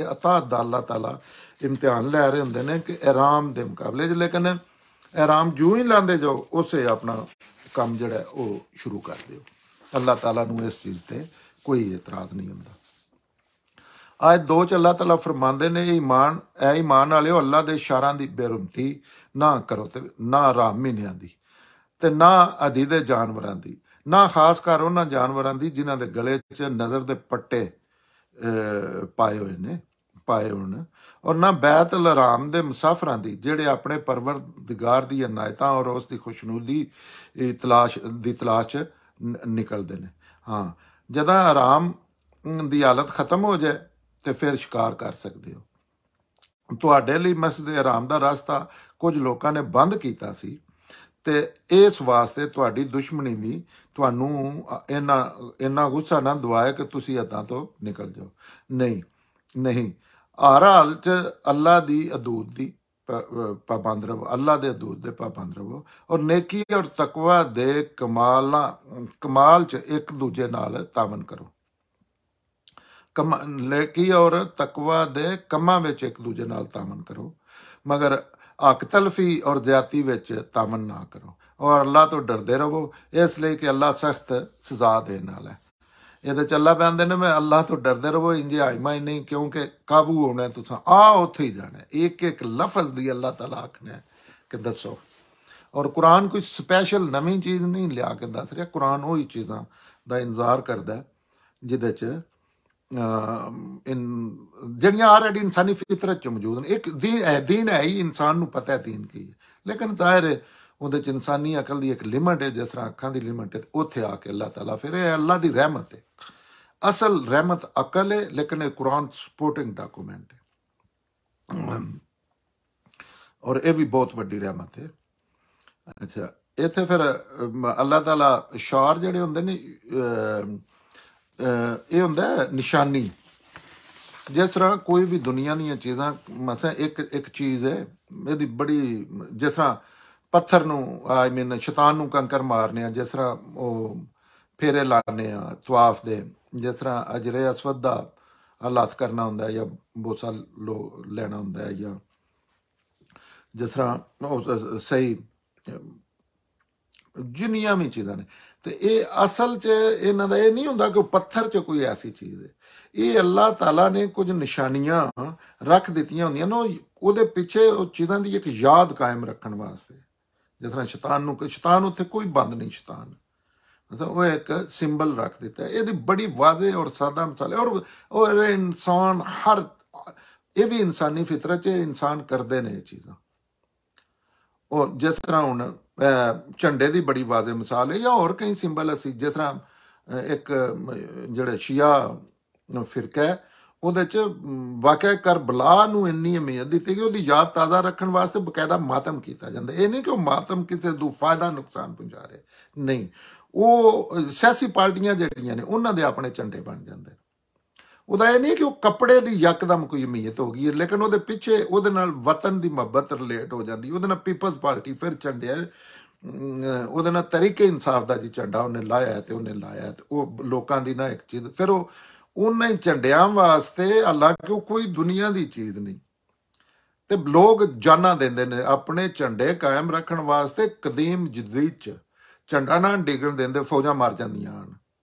ਅਤਾਅਤ ਦਾ ਅੱਲਾਹ ਤਾਲਾ ਇਮਤਿਹਾਨ ਲੈ ਰਹੇ ਹੁੰਦੇ ਨੇ ਕਿ ਇਰਾਮ ਦੇ ਮੁਕਾਬਲੇ 'ਚ, ਲੇਕਿਨ ਇਰਾਮ ਜੂ ਹੀ ਲਾਉਂਦੇ ਜਾਓ ਉਸੇ ਆਪਣਾ ਕੰਮ ਜਿਹੜਾ ਉਹ ਸ਼ੁਰੂ ਕਰ ਦਿਓ। ਅੱਲਾਹ ਤਾਲਾ ਨੂੰ ਇਸ ਚੀਜ਼ ਤੇ ਕੋਈ ਇਤਰਾਜ਼ ਨਹੀਂ ਹੁੰਦਾ। ਅੱਜ 2 'ਚ ਅੱਲਾਹ ਤਾਲਾ ਫਰਮਾਉਂਦੇ ਨੇ ਈਮਾਨ ਵਾਲਿਓ, ਅੱਲਾਹ ਦੇ ਇਸ਼ਾਰਾਂ ਦੀ ਬੇਰੁਮਤੀ ਨਾ ਕਰੋ, ਤੇ ਨਾ ਹਰਾਮ ਮਹੀਨਿਆਂ ਦੀ, ਤੇ ਨਾ ਆਦੀ ਦੇ ਜਾਨਵਰਾਂ ਦੀ, ਨਾ ਖਾਸ ਕਰ ਉਹਨਾਂ ਜਾਨਵਰਾਂ ਦੀ ਜਿਨ੍ਹਾਂ ਦੇ ਗਲੇ 'ਚ ਨਜ਼ਰ ਦੇ ਪੱਟੇ ਪਾਏ ਹੋਣ, ਔਰ ਨਾ ਬੈਤੁਲ ਹਰਾਮ ਦੇ ਮੁਸਾਫਰਾਂ ਦੀ ਜਿਹੜੇ ਆਪਣੇ ਪਰਵਰਦਿਗਾਰ ਦੀ ਇਨਾਇਤਾਂ ਔਰ ਉਸ ਦੀ ਖੁਸ਼ਨੂਦੀ ਤਲਾਸ਼ 'ਚ ਨਿਕਲਦੇ ਨੇ। ਹਾਂ ਜਦੋਂ ਹਰਾਮ ਦੀ ਹਾਲਤ ਖਤਮ ਹੋ ਜਾਏ ਤੇ ਫਿਰ ਸ਼ਿਕਾਰ ਕਰ ਸਕਦੇ ਹੋ। ਤੁਹਾਡੇ ਲਈ ਮਸਜਿਦ ਹਰਾਮ ਦਾ ਰਸਤਾ ਕੁਝ ਲੋਕਾਂ ਨੇ ਬੰਦ ਕੀਤਾ ਸੀ, ਤੇ ਇਸ ਵਾਸਤੇ ਤੁਹਾਡੀ ਦੁਸ਼ਮਣੀ ਵੀ ਤੁਹਾਨੂੰ ਇੰਨਾ ਗੁੱਸਾ ਨਾ ਦਿਵਾਏ ਕਿ ਤੁਸੀਂ ਹੱਦਾਂ ਤੋਂ ਨਿਕਲ ਜਾਓ। ਨਹੀਂ ਹਰ ਹਾਲ 'ਚ ਅੱਲਾਹ ਦੀ ਹਦੂਦ ਦੀ ਪਾਬੰਦ ਰਹੋ, ਅੱਲਾਹ ਦੇ ਹਦੂਦ ਦੇ ਪਾਬੰਦ ਰਹੋ, ਔਰ ਨੇਕੀ ਔਰ ਤਕਵਾ ਦੇ ਕਮਾਲ 'ਚ ਇੱਕ ਦੂਜੇ ਨਾਲ ਤਾਮਨ ਕਰੋ। ਨੇਕੀ ਔਰ ਤਕਵਾ ਦੇ ਕੰਮਾਂ ਵਿੱਚ ਇੱਕ ਦੂਜੇ ਨਾਲ ਤਾਮਨ ਕਰੋ, ਮਗਰ ਹੱਕ ਤਲਫੀ ਔਰ ਜ਼ਿਆਦਤੀ ਵਿੱਚ ਤਾਮਨ ਨਾ ਕਰੋ, ਔਰ ਅੱਲਾਹ ਤੋਂ ਡਰਦੇ ਰਹੋ, ਇਸ ਲਈ ਕਿ ਅੱਲਾਹ ਸਖਤ ਸਜ਼ਾ ਦੇਣ ਵਾਲਾ ਹੈ। ਇਹਦੇ 'ਚ ਅੱਲਾਹ ਕਹਿੰਦੇ ਨੇ ਮੈਂ ਅੱਲਾਹ ਤੋਂ ਡਰਦੇ ਰਹੋ, ਇੰਜ ਹਾਇਮਾ ਹੀ ਨਹੀਂ, ਕਿਉਂਕਿ ਕਾਬੂ ਹੋਣਾ ਤੁਸੀਂ ਉੱਥੇ ਹੀ ਜਾਣਾ। ਇੱਕ ਲਫ਼ਜ਼ ਦੀ ਅੱਲਾਹ ਤਾਲਾ ਆਖਣਾ ਕਿ ਦੱਸੋ। ਔਰ ਕੁਰਾਨ ਕੋਈ ਸਪੈਸ਼ਲ ਨਵੀਂ ਚੀਜ਼ ਨਹੀਂ ਲਿਆ ਕੇ ਦੱਸ ਰਿਹਾ, ਕੁਰਾਨ ਉਹੀ ਚੀਜ਼ਾਂ ਦਾ ਇੰਤਜ਼ਾਰ ਕਰਦਾ ਜਿਹਦੇ 'ਚ ਜਿਹੜੀਆਂ ਆਲਰੇਡੀ ਇਨਸਾਨੀ ਫਿਤਰਤ 'ਚ ਮੌਜੂਦ ਨੇ। ਇੱਕ ਦੀਨ ਹੈ ਹੀ, ਇਨਸਾਨ ਨੂੰ ਪਤਾ ਹੈ ਦੀਨ ਕੀ ਹੈ, ਲੇਕਿਨ ਜ਼ਾਹਿਰ ਹੈ ਉਹਦੇ 'ਚ ਇਨਸਾਨੀ ਅਕਲ ਦੀ ਇੱਕ ਲਿਮਟ ਹੈ, ਜਿਸ ਤਰ੍ਹਾਂ ਅੱਖਾਂ ਦੀ ਲਿਮਟ ਹੈ। ਉੱਥੇ ਆ ਕੇ ਅੱਲਾਹ ਤਾਲਾ ਫਿਰ ਇਹ ਅੱਲਾਹ ਦੀ ਰਹਿਮਤ ਹੈ, ਅਸਲ ਰਹਿਮਤ ਅਕਲ ਹੈ, ਲੇਕਿਨ ਇਹ ਕੁਰਾਨ ਸਪੋਰਟਿੰਗ ਡਾਕੂਮੈਂਟ ਹੈ, ਔਰ ਇਹ ਵੀ ਬਹੁਤ ਵੱਡੀ ਰਹਿਮਤ ਹੈ। ਅੱਛਾ ਇੱਥੇ ਫਿਰ ਅੱਲਾਹ ਤਾਲਾ ਇਸ਼ਾਰ ਜਿਹੜੇ ਹੁੰਦੇ ਨੇ, ਇਹ ਹੁੰਦਾ ਨਿਸ਼ਾਨੀ। ਜਿਸ ਤਰ੍ਹਾਂ ਕੋਈ ਵੀ ਦੁਨੀਆ ਦੀਆਂ ਚੀਜ਼ਾਂ, ਮਸਾਂ ਇੱਕ ਚੀਜ਼ ਹੈ ਇਹਦੀ ਬੜੀ, ਜਿਸ ਤਰ੍ਹਾਂ ਪੱਥਰ ਨੂੰ ਸ਼ੈਤਾਨ ਨੂੰ ਕੰਕਰ ਮਾਰਨੇ ਆ, ਜਿਸ ਤਰ੍ਹਾਂ ਉਹ ਫੇਰੇ ਲਾਣੇ ਆ ਤਵਾਫ ਦੇ, ਜਿਸ ਤਰ੍ਹਾਂ ਅਜਰੇ ਅਸਵਦ ਦਾ ਹੱਥ ਕਰਨਾ ਹੁੰਦਾ ਜਾਂ ਬੋਸਾ ਲੈਣਾ ਹੁੰਦਾ, ਜਾਂ ਜਿਸ ਤਰ੍ਹਾਂ ਸਹੀ ਜਿੰਨੀਆਂ ਵੀ ਚੀਜ਼ਾਂ ਨੇ, ਤੇ ਇਹ ਅਸਲ 'ਚ ਇਹਨਾਂ ਦਾ ਇਹ ਨਹੀਂ ਹੁੰਦਾ ਕਿ ਉਹ ਪੱਥਰ 'ਚ ਕੋਈ ਐਸੀ ਚੀਜ਼ ਹੈ। ਇਹ ਅੱਲਾਹ ਤਾਲਾ ਨੇ ਕੁਝ ਨਿਸ਼ਾਨੀਆਂ ਰੱਖ ਦਿੱਤੀਆਂ ਹੁੰਦੀਆਂ ਨੇ, ਉਹਦੇ ਪਿੱਛੇ ਉਹ ਚੀਜ਼ਾਂ ਦੀ ਇੱਕ ਯਾਦ ਕਾਇਮ ਰੱਖਣ ਵਾਸਤੇ। ਜਿਸ ਤਰ੍ਹਾਂ ਸ਼ੈਤਾਨ ਉੱਥੇ ਕੋਈ ਬੰਦ ਨਹੀਂ, ਸ਼ੈਤਾਨ ਮਤਲਬ ਉਹ ਇੱਕ ਸਿੰਬਲ ਰੱਖ ਦਿੱਤਾ। ਇਹਦੀ ਬੜੀ ਵਾਜ਼ੇ ਔਰ ਸਾਦਾ ਮਿਸਾਲ ਹੈ। ਔਰ ਇਨਸਾਨ ਹਰ ਇਹ ਵੀ ਇਨਸਾਨੀ ਫਿਤਰਤ 'ਚ ਇਨਸਾਨ ਕਰਦੇ ਨੇ ਇਹ ਚੀਜ਼ਾਂ। ਉਹ ਜਿਸ ਤਰ੍ਹਾਂ ਹੁਣ ਝੰਡੇ ਦੀ ਬੜੀ ਵਾਜ਼ੇ ਮਿਸਾਲ ਹੈ, ਜਾਂ ਹੋਰ ਕਈ ਸਿੰਬਲ ਅਸੀਂ ਜਿਸ ਤਰ੍ਹਾਂ ਇੱਕ ਜਿਹੜਾ ਸ਼ੀਆ ਫਿਰਕਾ ਹੈ ਉਹਦੇ 'ਚ ਵਾਕਿਆ ਕਰਬਲਾ ਨੂੰ ਇੰਨੀ ਅਹਿਮੀਅਤ ਦਿੱਤੀ ਕਿ ਉਹਦੀ ਯਾਦ ਤਾਜ਼ਾ ਰੱਖਣ ਵਾਸਤੇ ਬਕਾਇਦਾ ਮਾਤਮ ਕੀਤਾ ਜਾਂਦਾ। ਇਹ ਨਹੀਂ ਕਿ ਉਹ ਮਾਤਮ ਕਿਸੇ ਨੂੰ ਫਾਇਦਾ ਨੁਕਸਾਨ ਪਹੁੰਚਾ ਰਹੇ, ਨਹੀਂ। ਉਹ ਸਿਆਸੀ ਪਾਰਟੀਆਂ ਜਿਹੜੀਆਂ ਨੇ ਉਹਨਾਂ ਦੇ ਆਪਣੇ ਝੰਡੇ ਬਣ ਜਾਂਦੇ। ਉਹਦਾ ਇਹ ਨਹੀਂ ਕਿ ਉਹ ਕੱਪੜੇ ਦੀ ਯਕਦਮ ਕੋਈ ਅਹਿਮੀਅਤ ਹੋ ਗਈ ਹੈ, ਲੇਕਿਨ ਉਹਦੇ ਪਿੱਛੇ ਉਹਦੇ ਨਾਲ ਵਤਨ ਦੀ ਮੁਹੱਬਤ ਰਿਲੇਟ ਹੋ ਜਾਂਦੀ। ਉਹਦੇ ਨਾਲ ਪੀਪਲਸ ਪਾਰਟੀ ਫਿਰ ਝੰਡੇ, ਉਹਦੇ ਨਾਲ ਤਰੀਕੇ ਇਨਸਾਫ ਦਾ ਜੀ ਝੰਡਾ ਉਹਨੇ ਲਾਇਆ ਤੇ ਉਹਨੇ ਲਾਇਆ, ਤੇ ਉਹ ਲੋਕਾਂ ਦੀ ਨਾ ਇੱਕ ਚੀਜ਼ ਫਿਰ ਉਹ ਉਹਨਾਂ ਹੀ ਝੰਡਿਆਂ ਵਾਸਤੇ, ਹਾਲਾਂਕਿ ਉਹ ਕੋਈ ਦੁਨੀਆ ਦੀ ਚੀਜ਼ ਨਹੀਂ। ਤੇ ਲੋਕ ਜਾਨਾਂ ਦਿੰਦੇ ਨੇ ਆਪਣੇ ਝੰਡੇ ਕਾਇਮ ਰੱਖਣ ਵਾਸਤੇ। ਕਦੀਮ ਜਦੀਦ 'ਚ ਝੰਡਾ ਨਾ ਡਿੱਗਣ ਦਿੰਦੇ, ਫੌਜਾਂ ਮਰ ਜਾਂਦੀਆਂ ਹਨ।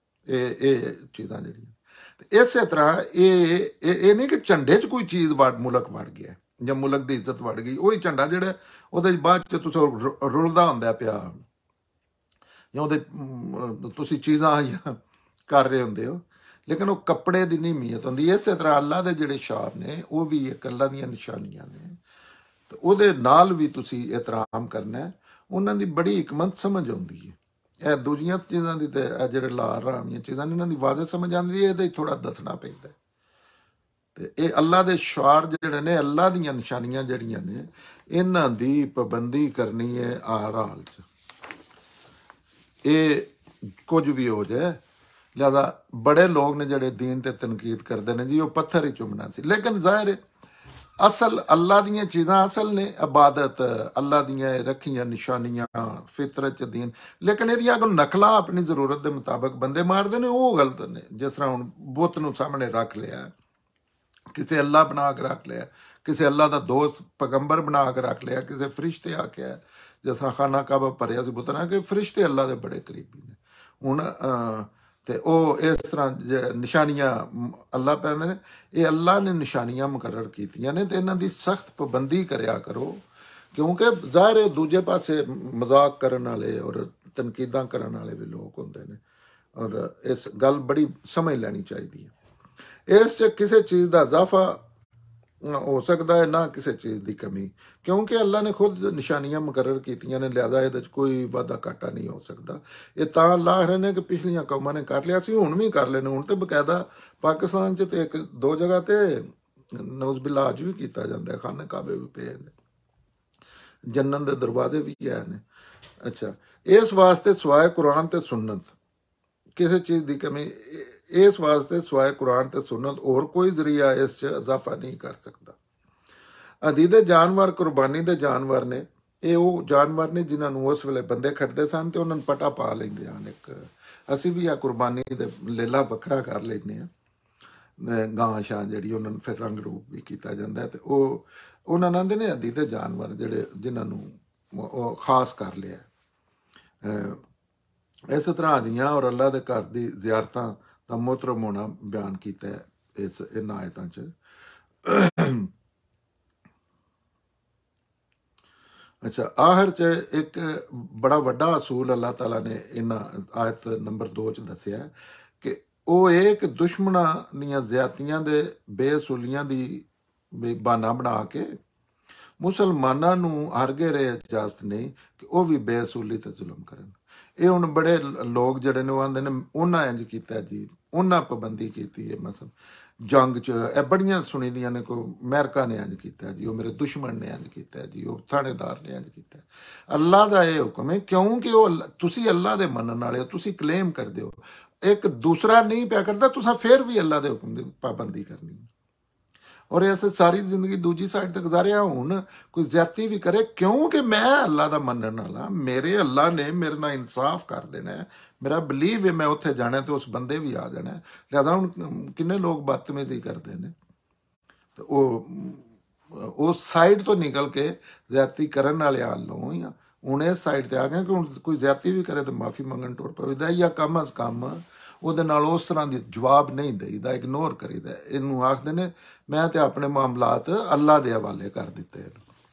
ਇਹ ਚੀਜ਼ਾਂ ਜਿਹੜੀਆਂ ਇਸੇ ਤਰ੍ਹਾਂ ਇਹ ਨਹੀਂ ਕਿ ਝੰਡੇ 'ਚ ਕੋਈ ਚੀਜ਼ ਮੁਲਕ ਵੜ ਗਿਆ ਜਾਂ ਮੁਲਕ ਦੀ ਇੱਜ਼ਤ ਵੜ ਗਈ। ਉਹੀ ਝੰਡਾ ਜਿਹੜਾ ਉਹਦੇ ਬਾਅਦ 'ਚ ਤੁਸੀਂ ਰੁਲਦਾ ਹੁੰਦਾ ਪਿਆ, ਜਾਂ ਉਹਦੇ ਤੁਸੀਂ ਚੀਜ਼ਾਂ ਕਰ ਰਹੇ ਹੁੰਦੇ ਹੋ, ਲੇਕਿਨ ਉਹ ਕੱਪੜੇ ਦੀ ਨਹੀਂ ਅਹਿਮੀਅਤ ਹੁੰਦੀ। ਇਸੇ ਤਰ੍ਹਾਂ ਅੱਲਾ ਦੇ ਜਿਹੜੇ ਸ਼ਾਰ ਨੇ ਉਹ ਵੀ ਇੱਕ ਅੱਲਾ ਦੀਆਂ ਨਿਸ਼ਾਨੀਆਂ ਨੇ, ਤੇ ਉਹਦੇ ਨਾਲ ਵੀ ਤੁਸੀਂ ਇਤਰਾਮ ਕਰਨਾ। ਉਹਨਾਂ ਦੀ ਬੜੀ ਹਕਮਤ ਸਮਝ ਆਉਂਦੀ ਹੈ। ਇਹ ਦੂਜੀਆਂ ਚੀਜ਼ਾਂ ਦੀ ਤੇ ਜਿਹੜੇ ਲਾਲ ਰਾਮੀਆਂ ਚੀਜ਼ਾਂ ਨੇ ਇਹਨਾਂ ਦੀ ਵਾਜ਼ੇ ਸਮਝ ਆਉਂਦੀ ਹੈ, ਇਹਦੇ ਥੋੜਾ ਦੱਸਣਾ ਪੈਂਦਾ। ਤੇ ਇਹ ਅੱਲਾ ਦੇ ਸ਼ਾਰ ਜਿਹੜੇ ਨੇ, ਅੱਲਾ ਦੀਆਂ ਨਿਸ਼ਾਨੀਆਂ ਜਿਹੜੀਆਂ ਨੇ, ਇਹਨਾਂ ਦੀ ਪਾਬੰਦੀ ਕਰਨੀ ਹੈ ਹਰ ਹਾਲ 'ਚ। ਇਹ ਕੁਝ ਵੀ ਹੋ ਜਾਏ, ਲਿਹਾਜ਼ਾ ਬੜੇ ਲੋਕ ਨੇ ਜਿਹੜੇ ਦੀਨ ਤੇ ਤਨਕੀਦ ਕਰਦੇ ਨੇ ਜੀ ਉਹ ਪੱਥਰ ਹੀ ਚੁੰਮਣਾ ਸੀ, ਲੇਕਿਨ ਜ਼ਾਹਿਰ ਹੈ ਅਸਲ ਅੱਲਾ ਦੀਆਂ ਚੀਜ਼ਾਂ ਅਸਲ ਨੇ। ਇਬਾਦਤ ਅੱਲਾ ਦੀਆਂ ਰੱਖੀਆਂ ਨਿਸ਼ਾਨੀਆਂ ਫਿਤਰਤ 'ਚ ਦੀਨ, ਲੇਕਿਨ ਇਹਦੀਆਂ ਅਗਰ ਨਕਲਾਂ ਆਪਣੀ ਜ਼ਰੂਰਤ ਦੇ ਮੁਤਾਬਕ ਬੰਦੇ ਮਾਰਦੇ ਨੇ, ਉਹ ਗਲਤ ਨੇ। ਜਿਸ ਤਰ੍ਹਾਂ ਹੁਣ ਬੁੱਤ ਨੂੰ ਸਾਹਮਣੇ ਰੱਖ ਲਿਆ, ਕਿਸੇ ਅੱਲਾ ਬਣਾ ਕੇ ਰੱਖ ਲਿਆ, ਕਿਸੇ ਅੱਲਾ ਦਾ ਦੋਸਤ ਪੈਗੰਬਰ ਬਣਾ ਕੇ ਰੱਖ ਲਿਆ, ਕਿਸੇ ਫਰਿਸ਼ਤੇ ਆਖਿਆ। ਜਿਸ ਤਰ੍ਹਾਂ ਖਾਨਾ ਕਾਬਾ ਭਰਿਆ ਸੀ ਬੁੱਤਾਂ ਨਾਲ, ਕਿ ਫਰਿਸ਼ਤੇ ਅੱਲਾ ਦੇ ਬੜੇ ਕਰੀਬੀ ਨੇ। ਹੁਣ ਤੇ ਉਹ ਇਸ ਤਰ੍ਹਾਂ ਨਿਸ਼ਾਨੀਆਂ ਅੱਲਾ ਪੈਂਦੇ ਨੇ। ਇਹ ਅੱਲਾ ਨੇ ਨਿਸ਼ਾਨੀਆਂ ਮੁਕਰਰ ਕੀਤੀਆਂ ਨੇ, ਤੇ ਇਹਨਾਂ ਦੀ ਸਖਤ ਪਾਬੰਦੀ ਕਰਿਆ ਕਰੋ, ਕਿਉਂਕਿ ਜ਼ਾਹਿਰ ਹੈ ਦੂਜੇ ਪਾਸੇ ਮਜ਼ਾਕ ਕਰਨ ਵਾਲੇ ਔਰ ਤਨਕੀਦਾਂ ਕਰਨ ਵਾਲੇ ਵੀ ਲੋਕ ਹੁੰਦੇ ਨੇ, ਔਰ ਇਸ ਗੱਲ ਬੜੀ ਸਮਝ ਲੈਣੀ ਚਾਹੀਦੀ ਹੈ। ਇਸ 'ਚ ਕਿਸੇ ਚੀਜ਼ ਦਾ ਇਜ਼ਾਫਾ ਹੋ ਸਕਦਾ ਹੈ, ਨਾ ਕਿਸੇ ਚੀਜ਼ ਦੀ ਕਮੀ, ਕਿਉਂਕਿ ਅੱਲਾ ਨੇ ਖੁਦ ਨਿਸ਼ਾਨੀਆਂ ਮੁਕਰਰ ਕੀਤੀਆਂ ਨੇ, ਲਿਹਾਜ਼ਾ ਇਹਦੇ 'ਚ ਕੋਈ ਵਾਧਾ ਘਾਟਾ ਨਹੀਂ ਹੋ ਸਕਦਾ। ਇਹ ਤਾਂ ਅੱਲਾਹ ਰਹੇ ਨੇ ਕਿ ਪਿਛਲੀਆਂ ਕੌਮਾਂ ਨੇ ਕਰ ਲਿਆ ਸੀ, ਹੁਣ ਵੀ ਕਰ ਲੈਣੇ। ਹੁਣ ਤੇ ਬਕਾਇਦਾ ਪਾਕਿਸਤਾਨ 'ਚ ਤੇ ਇੱਕ ਦੋ ਜਗ੍ਹਾ ਤੇ ਨੌਜ਼ ਬਿਲਾ ਅੱਜ ਵੀ ਕੀਤਾ ਜਾਂਦਾ ਹੈ, ਖਾਨੇ ਕਾਬੇ ਵੀ ਪਏ ਨੇ, ਜੰਨਤ ਦੇ ਦਰਵਾਜ਼ੇ ਵੀ ਆਏ ਨੇ। ਅੱਛਾ, ਇਸ ਵਾਸਤੇ ਸਵਾਏ ਕੁਰਾਨ ਤੇ ਸੁਨਨਤ ਕਿਸੇ ਚੀਜ਼ ਦੀ ਕਮੀ, ਇਸ ਵਾਸਤੇ ਸਵਾਏ ਕੁਰਾਨ ਤੇ ਸੁਨਨਤ ਹੋਰ ਕੋਈ ਜ਼ਰੀਆ ਇਸ 'ਚ ਇਜ਼ਾਫਾ ਨਹੀਂ ਕਰ ਸਕਦਾ। ਅਦੀਦੇ ਜਾਨਵਰ ਕੁਰਬਾਨੀ ਦੇ ਜਾਨਵਰ ਨੇ। ਇਹ ਉਹ ਜਾਨਵਰ ਨੇ ਜਿਨ੍ਹਾਂ ਨੂੰ ਉਸ ਵੇਲੇ ਬੰਦੇ ਖੜਦੇ ਸਨ ਤੇ ਉਹਨਾਂ ਨੂੰ ਪਟਾ ਪਾ ਲੈਂਦੇ ਹਨ। ਇੱਕ ਅਸੀਂ ਵੀ ਆ ਕੁਰਬਾਨੀ ਦੇ ਲੇਲਾ ਵੱਖਰਾ ਕਰ ਲੈਂਦੇ ਹਾਂ, ਗਾਂ ਸ਼ਾਂ ਜਿਹੜੀ ਉਹਨਾਂ ਨੂੰ ਫਿਰ ਰੰਗ ਰੂਪ ਵੀ ਕੀਤਾ ਜਾਂਦਾ ਹੈ। ਤੇ ਉਹ ਉਹਨਾਂ ਨਾਲ ਦੇ ਨੇ ਅਦੀਦੇ ਜਾਨਵਰ ਜਿਹੜੇ ਜਿਨ੍ਹਾਂ ਨੂੰ ਉਹ ਖਾਸ ਕਰ ਲਿਆ। ਇਸੇ ਤਰ੍ਹਾਂ ਹਾਜੀਆਂ ਔਰ ਅੱਲਾ ਦੇ ਘਰ ਦੀ ਜ਼ਿਆਰਤਾਂ ਦਾ ਮੁਹਤਰਮ ਹੋਣਾ ਬਿਆਨ ਕੀਤਾ ਹੈ ਇਹਨਾਂ ਆਇਤਾਂ 'ਚ। ਅੱਛਾ, ਆਖਰ 'ਚ ਇੱਕ ਬੜਾ ਵੱਡਾ ਅਸੂਲ ਅੱਲਾਹ ਤਾਲਾ ਨੇ ਇਹਨਾਂ ਆਇਤ ਨੰਬਰ 2 'ਚ ਦੱਸਿਆ ਕਿ ਉਹ ਇਹ ਕਿ ਦੁਸ਼ਮਣਾਂ ਦੀਆਂ ਜ਼ਿਆਦਤੀਆਂ ਦੇ ਬੇਅਸੂਲੀਆਂ ਦੀ ਬਹਾਨਾ ਬਣਾ ਕੇ ਮੁਸਲਮਾਨਾਂ ਨੂੰ ਹਰਗਿਜ਼ ਇਜਾਜ਼ਤ ਨਹੀਂ ਕਿ ਉਹ ਵੀ ਬੇਅਸੂਲੀ ਤੇ ਜ਼ੁਲਮ ਕਰਨ। ਇਹ ਹੁਣ ਬੜੇ ਲੋਕ ਜਿਹੜੇ ਨੇ ਉਹ ਆਉਂਦੇ ਨੇ ਉਹਨਾਂ ਇੰਝ ਕੀਤਾ ਜੀ, ਉਹਨਾਂ ਪਾਬੰਦੀ ਕੀਤੀ ਹੈ। ਮਸਲ ਜੰਗ 'ਚ ਇਹ ਬੜੀਆਂ ਸੁਣੀ ਦੀਆਂ ਨੇ, ਕੋਈ ਅਮਰੀਕਾ ਨੇ ਇੰਝ ਕੀਤਾ ਜੀ, ਉਹ ਮੇਰੇ ਦੁਸ਼ਮਣ ਨੇ ਇੰਝ ਕੀਤਾ ਜੀ, ਉਹ ਥਾਣੇਦਾਰ ਨੇ ਇੰਝ ਕੀਤਾ। ਅੱਲਾ ਦਾ ਇਹ ਹੁਕਮ ਹੈ, ਕਿਉਂਕਿ ਉਹ ਤੁਸੀਂ ਅੱਲਾ ਦੇ ਮੰਨਣ ਵਾਲੇ ਹੋ, ਤੁਸੀਂ ਕਲੇਮ ਕਰਦੇ ਹੋ, ਇੱਕ ਦੂਸਰਾ ਨਹੀਂ ਪਿਆ ਕਰਦਾ, ਤੁਸੀਂ ਫਿਰ ਵੀ ਅੱਲਾ ਦੇ ਹੁਕਮ ਦੀ ਪਾਬੰਦੀ ਕਰਨੀ। ਔਰ ਇਸ ਸਾਰੀ ਜ਼ਿੰਦਗੀ ਦੂਜੀ ਸਾਈਡ ਤੇ ਗੁਜ਼ਾਰਿਆ। ਹੁਣ ਕੋਈ ਜ਼ਿਆਦਤੀ ਵੀ ਕਰੇ, ਕਿਉਂਕਿ ਮੈਂ ਅੱਲਾ ਦਾ ਮੰਨਣ ਵਾਲਾ, ਮੇਰੇ ਅੱਲਾ ਨੇ ਮੇਰੇ ਨਾਲ ਇਨਸਾਫ ਕਰ ਦੇਣਾ, ਮੇਰਾ ਬਲੀਵ ਹੈ ਮੈਂ ਉੱਥੇ ਜਾਣਾ ਤੇ ਉਸ ਬੰਦੇ ਵੀ ਆ ਜਾਣਾ। ਲਿਹਾਜ਼ਾ ਹੁਣ ਕਿੰਨੇ ਲੋਕ ਬਦਤਮੀਜ਼ੀ ਕਰਦੇ ਨੇ, ਤੇ ਉਹ ਉਸ ਸਾਈਡ ਤੋਂ ਨਿਕਲ ਕੇ ਜ਼ਿਆਦਤੀ ਕਰਨ ਵਾਲੇ ਵੱਲੋਂ ਜਾਂ ਹੁਣ ਇਸ ਸਾਈਡ ਤੇ ਆ ਗਏ ਕਿ ਹੁਣ ਕੋਈ ਜ਼ਿਆਦਤੀ ਵੀ ਕਰੇ ਤਾਂ ਮਾਫੀ ਮੰਗਣ ਟੁਰ ਪਵੇਦਾ, ਜਾਂ ਕਮ ਅਜ਼ ਕਮ ਉਹਦੇ ਨਾਲ ਉਸ ਤਰ੍ਹਾਂ ਦੀ ਜਵਾਬ ਨਹੀਂ ਦੇਈਦਾ, ਇਗਨੋਰ ਕਰੀਦਾ। ਇਹਨੂੰ ਆਖਦੇ ਨੇ ਮੈਂ ਤੇ ਆਪਣੇ ਮਾਮਲਾਤ ਅੱਲਾ ਦੇ ਹਵਾਲੇ ਕਰ ਦਿੱਤੇ।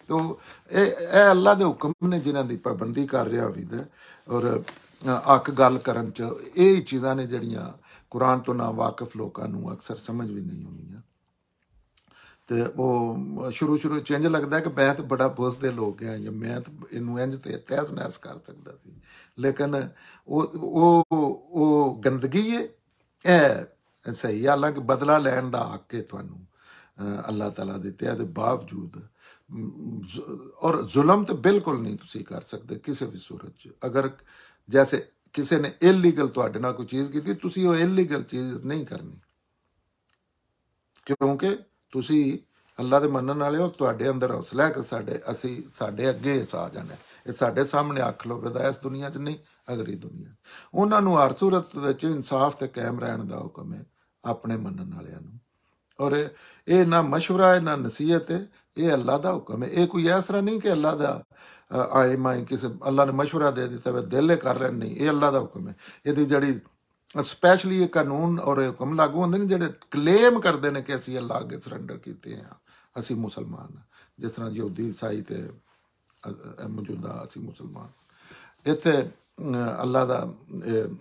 ਤੋ ਇਹ ਅੱਲਾ ਦੇ ਹੁਕਮ ਨੇ ਜਿਨ੍ਹਾਂ ਦੀ ਪਾਬੰਦੀ ਕਰ ਰਿਹਾ ਹੋਈਦਾ। ਔਰ ਅੱਕ ਗੱਲ ਕਰਨ 'ਚ ਇਹ ਚੀਜ਼ਾਂ ਨੇ ਜਿਹੜੀਆਂ ਕੁਰਾਨ ਤੋਂ ਨਾ ਵਾਕਿਫ ਲੋਕਾਂ ਨੂੰ ਅਕਸਰ ਸਮਝ ਵੀ ਨਹੀਂ ਆਉਂਦੀਆਂ। ਤੇ ਉਹ ਸ਼ੁਰੂ 'ਚ ਇੰਝ ਲੱਗਦਾ ਕਿ ਮੈਂ ਤਾਂ ਬੜਾ ਬੁੱਝਦੇ ਲੋਕ ਆ, ਜਾਂ ਮੈਂ ਤਾਂ ਇਹਨੂੰ ਇੰਝ ਤੇ ਤਹਿਸ ਨਹਿਸ ਕਰ ਸਕਦਾ ਸੀ, ਲੇਕਿਨ ਉਹ ਗੰਦਗੀ ਹੈ। ਇਹ ਸਹੀ, ਹਾਲਾਂਕਿ ਬਦਲਾ ਲੈਣ ਦਾ ਹੱਕ ਹੈ ਤੁਹਾਨੂੰ ਅੱਲਾਹ ਤਾਲਾ ਦਿੱਤੇ ਇਹਦੇ ਬਾਵਜੂਦ। ਔਰ ਜ਼ੁਲਮ ਤਾਂ ਬਿਲਕੁਲ ਨਹੀਂ ਤੁਸੀਂ ਕਰ ਸਕਦੇ ਕਿਸੇ ਵੀ ਸੂਰਤ 'ਚ। ਅਗਰ ਜੈਸੇ ਕਿਸੇ ਨੇ ਇਲੀਗਲ ਤੁਹਾਡੇ ਨਾਲ ਕੋਈ ਚੀਜ਼ ਕੀਤੀ, ਤੁਸੀਂ ਉਹ ਇਲੀਗਲ ਚੀਜ਼ ਨਹੀਂ ਕਰਨੀ, ਕਿਉਂਕਿ ਤੁਸੀਂ ਅੱਲਾ ਦੇ ਮੰਨਣ ਵਾਲੇ ਹੋ। ਤੁਹਾਡੇ ਅੰਦਰ ਹੌਸਲਾ ਹੈ ਕਿ ਸਾਡੇ ਅੱਗੇ ਇਸ ਆ ਜਾਣਾ, ਇਹ ਸਾਡੇ ਸਾਹਮਣੇ ਅੱਖ ਲੋਵੇਦਾ ਇਸ ਦੁਨੀਆ 'ਚ ਨਹੀਂ, ਅਗਲੀ ਦੁਨੀਆ 'ਚ। ਉਹਨਾਂ ਨੂੰ ਹਰ ਸੂਰਤ ਵਿੱਚ ਇਨਸਾਫ ਤੇ ਕਾਇਮ ਰਹਿਣ ਦਾ ਹੁਕਮ ਹੈ ਆਪਣੇ ਮੰਨਣ ਵਾਲਿਆਂ ਨੂੰ। ਔਰ ਇਹ ਨਾ ਮਸ਼ਵਰਾ ਹੈ ਨਾ ਨਸੀਹਤ ਹੈ, ਇਹ ਅੱਲਾ ਦਾ ਹੁਕਮ ਹੈ। ਇਹ ਕੋਈ ਇਸ ਤਰ੍ਹਾਂ ਨਹੀਂ ਕਿ ਅੱਲਾ ਦਾ ਆਏ ਮਾਈ ਕਿਸੇ ਅੱਲਾ ਨੇ ਮਸ਼ਵਰਾ ਦੇ ਦਿੱਤਾ ਵੇ ਦਿਲ ਕਰ ਰਹੇ, ਨਹੀਂ, ਇਹ ਅੱਲਾ ਦਾ ਹੁਕਮ ਹੈ। ਇਹਦੀ ਜਿਹੜੀ ਸਪੈਸ਼ਲੀ ਇਹ ਕਾਨੂੰਨ ਔਰ ਹੁਕਮ ਲਾਗੂ ਹੁੰਦੇ ਨੇ ਜਿਹੜੇ ਕਲੇਮ ਕਰਦੇ ਨੇ ਕਿ ਅਸੀਂ ਅੱਲਾ ਅੱਗੇ ਸਰੈਂਡਰ ਕੀਤੇ ਹਾਂ, ਅਸੀਂ ਮੁਸਲਮਾਨ ਹਾਂ, ਜਿਸ ਤਰ੍ਹਾਂ ਯਹੂਦੀ ਈਸਾਈ ਤੇ ਮੌਜੂਦਾ ਅਸੀਂ ਮੁਸਲਮਾਨ। ਇੱਥੇ ਅੱਲਾ ਦਾ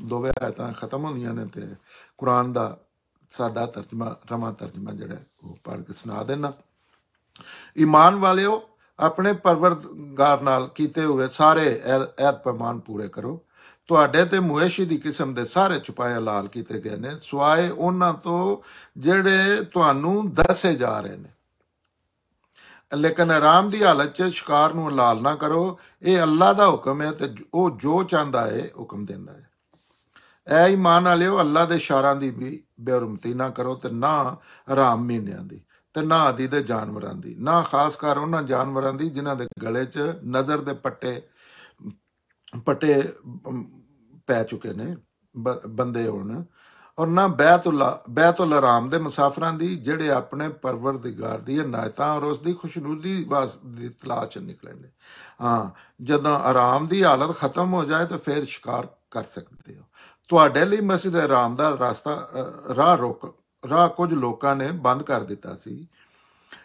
ਦੋਵੇਂ ਆਇਤਾਂ ਖਤਮ ਹੁੰਦੀਆਂ ਨੇ ਤੇ ਕੁਰਾਨ ਦਾ ਸਾਦਾ ਤਰਜਮਾ, ਰਵਾਂ ਤਰਜਮਾ ਜਿਹੜਾ ਉਹ ਪੜ੍ਹ ਕੇ ਸੁਣਾ ਦੇਣਾ। ਈਮਾਨ ਵਾਲਿਓ, ਆਪਣੇ ਪਰਵਰਦਗਾਰ ਨਾਲ ਕੀਤੇ ਹੋਏ ਸਾਰੇ ਐਤ ਪੈਮਾਨ ਪੂਰੇ ਕਰੋ। ਤੁਹਾਡੇ ਤੇ ਮੁਏਸ਼ੀ ਦੀ ਕਿਸਮ ਦੇ ਸਾਰੇ ਛੁਪਾਏ ਹਲਾਲ ਕੀਤੇ ਗਏ ਨੇ, ਸਿਵਾਏ ਉਹਨਾਂ ਤੋਂ ਜਿਹੜੇ ਤੁਹਾਨੂੰ ਦੱਸੇ ਜਾ ਰਹੇ ਨੇ। ਲੇਕਿਨ ਆਰਾਮ ਦੀ ਹਾਲਤ 'ਚ ਸ਼ਿਕਾਰ ਨੂੰ ਹਲਾਲ ਨਾ ਕਰੋ, ਇਹ ਅੱਲਾ ਦਾ ਹੁਕਮ ਹੈ ਤੇ ਉਹ ਜੋ ਚਾਹੁੰਦਾ ਹੈ ਹੁਕਮ ਦਿੰਦਾ ਹੈ। ਐ ਈਮਾਨ ਵਾਲਿਓ, ਅੱਲਾ ਦੇ ਇਸ਼ਾਰਾਂ ਦੀ ਵੀ ਬੇਹਰਮਤੀ ਨਾ ਕਰੋ, ਤੇ ਨਾ ਹਰਾਮ ਮਹੀਨਿਆਂ ਦੀ, ਤੇ ਨਾ ਆਦਿ ਦੇ ਜਾਨਵਰਾਂ ਦੀ, ਨਾ ਖਾਸ ਕਰ ਉਹਨਾਂ ਜਾਨਵਰਾਂ ਦੀ ਜਿਨ੍ਹਾਂ ਦੇ ਗਲੇ 'ਚ ਨਜ਼ਰ ਦੇ ਪੱਟੇ ਪੈ ਚੁੱਕੇ ਨੇ, ਬੰਦੇ ਹੋਣ। ਔਰ ਨਾ ਬੈਤੁਲ ਹਰਾਮ ਦੇ ਮੁਸਾਫਰਾਂ ਦੀ ਜਿਹੜੇ ਆਪਣੇ ਪਰਵਰਦਿਗਾਰ ਦੀ ਹਨਾਇਤਾਂ ਔਰ ਉਸ ਦੀ ਖੁਸ਼ਨੂਦੀ ਦੀ ਤਲਾਸ਼ ਨਿਕਲੇ ਨੇ। ਹਾਂ, ਜਦੋਂ ਆਰਾਮ ਦੀ ਹਾਲਤ ਖਤਮ ਹੋ ਜਾਏ ਤਾਂ ਫਿਰ ਸ਼ਿਕਾਰ ਕਰ ਸਕਦੇ ਹੋ। ਤੁਹਾਡੇ ਲਈ ਮਸਜਿਦ ਹਰਾਮ ਦਾ ਰਾਹ ਕੁਝ ਲੋਕਾਂ ਨੇ ਬੰਦ ਕਰ ਦਿੱਤਾ ਸੀ,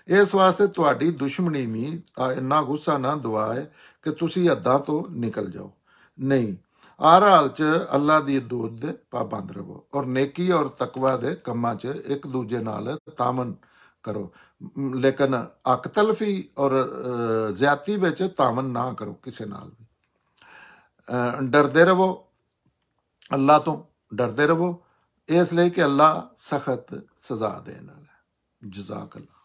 ਇਸ ਵਾਸਤੇ ਤੁਹਾਡੀ ਦੁਸ਼ਮਣੀ ਵੀ ਇੰਨਾ ਗੁੱਸਾ ਨਾ ਦਿਵਾਏ ਕਿ ਤੁਸੀਂ ਹੱਦਾਂ ਤੋਂ ਨਿਕਲ ਜਾਓ। ਨਹੀਂ, ਹਰ ਹਾਲ 'ਚ ਅੱਲਾ ਦੀ ਹਦੂਦ ਦੇ ਪਾਬੰਦ ਰਹੋ, ਔਰ ਨੇਕੀ ਔਰ ਤਕਵਾ ਦੇ ਕੰਮਾਂ 'ਚ ਇੱਕ ਦੂਜੇ ਨਾਲ ਤਾਮਨ ਕਰੋ, ਲੇਕਿਨ ਹੱਕ ਤਲਫੀ ਔਰ ਜ਼ਿਆਦਤੀ ਵਿੱਚ ਤਾਮਨ ਨਾ ਕਰੋ ਕਿਸੇ ਨਾਲ ਵੀ। ਡਰਦੇ ਰਹੋ, ਅੱਲਾ ਤੋਂ ਡਰਦੇ ਰਹੋ, ਇਸ ਲਈ ਕਿ ਅੱਲਾ ਸਖਤ ਸਜ਼ਾ ਦੇਣ ਵਾਲਾ ਹੈ। ਜਜ਼ਾਕ ਅੱਲਾ।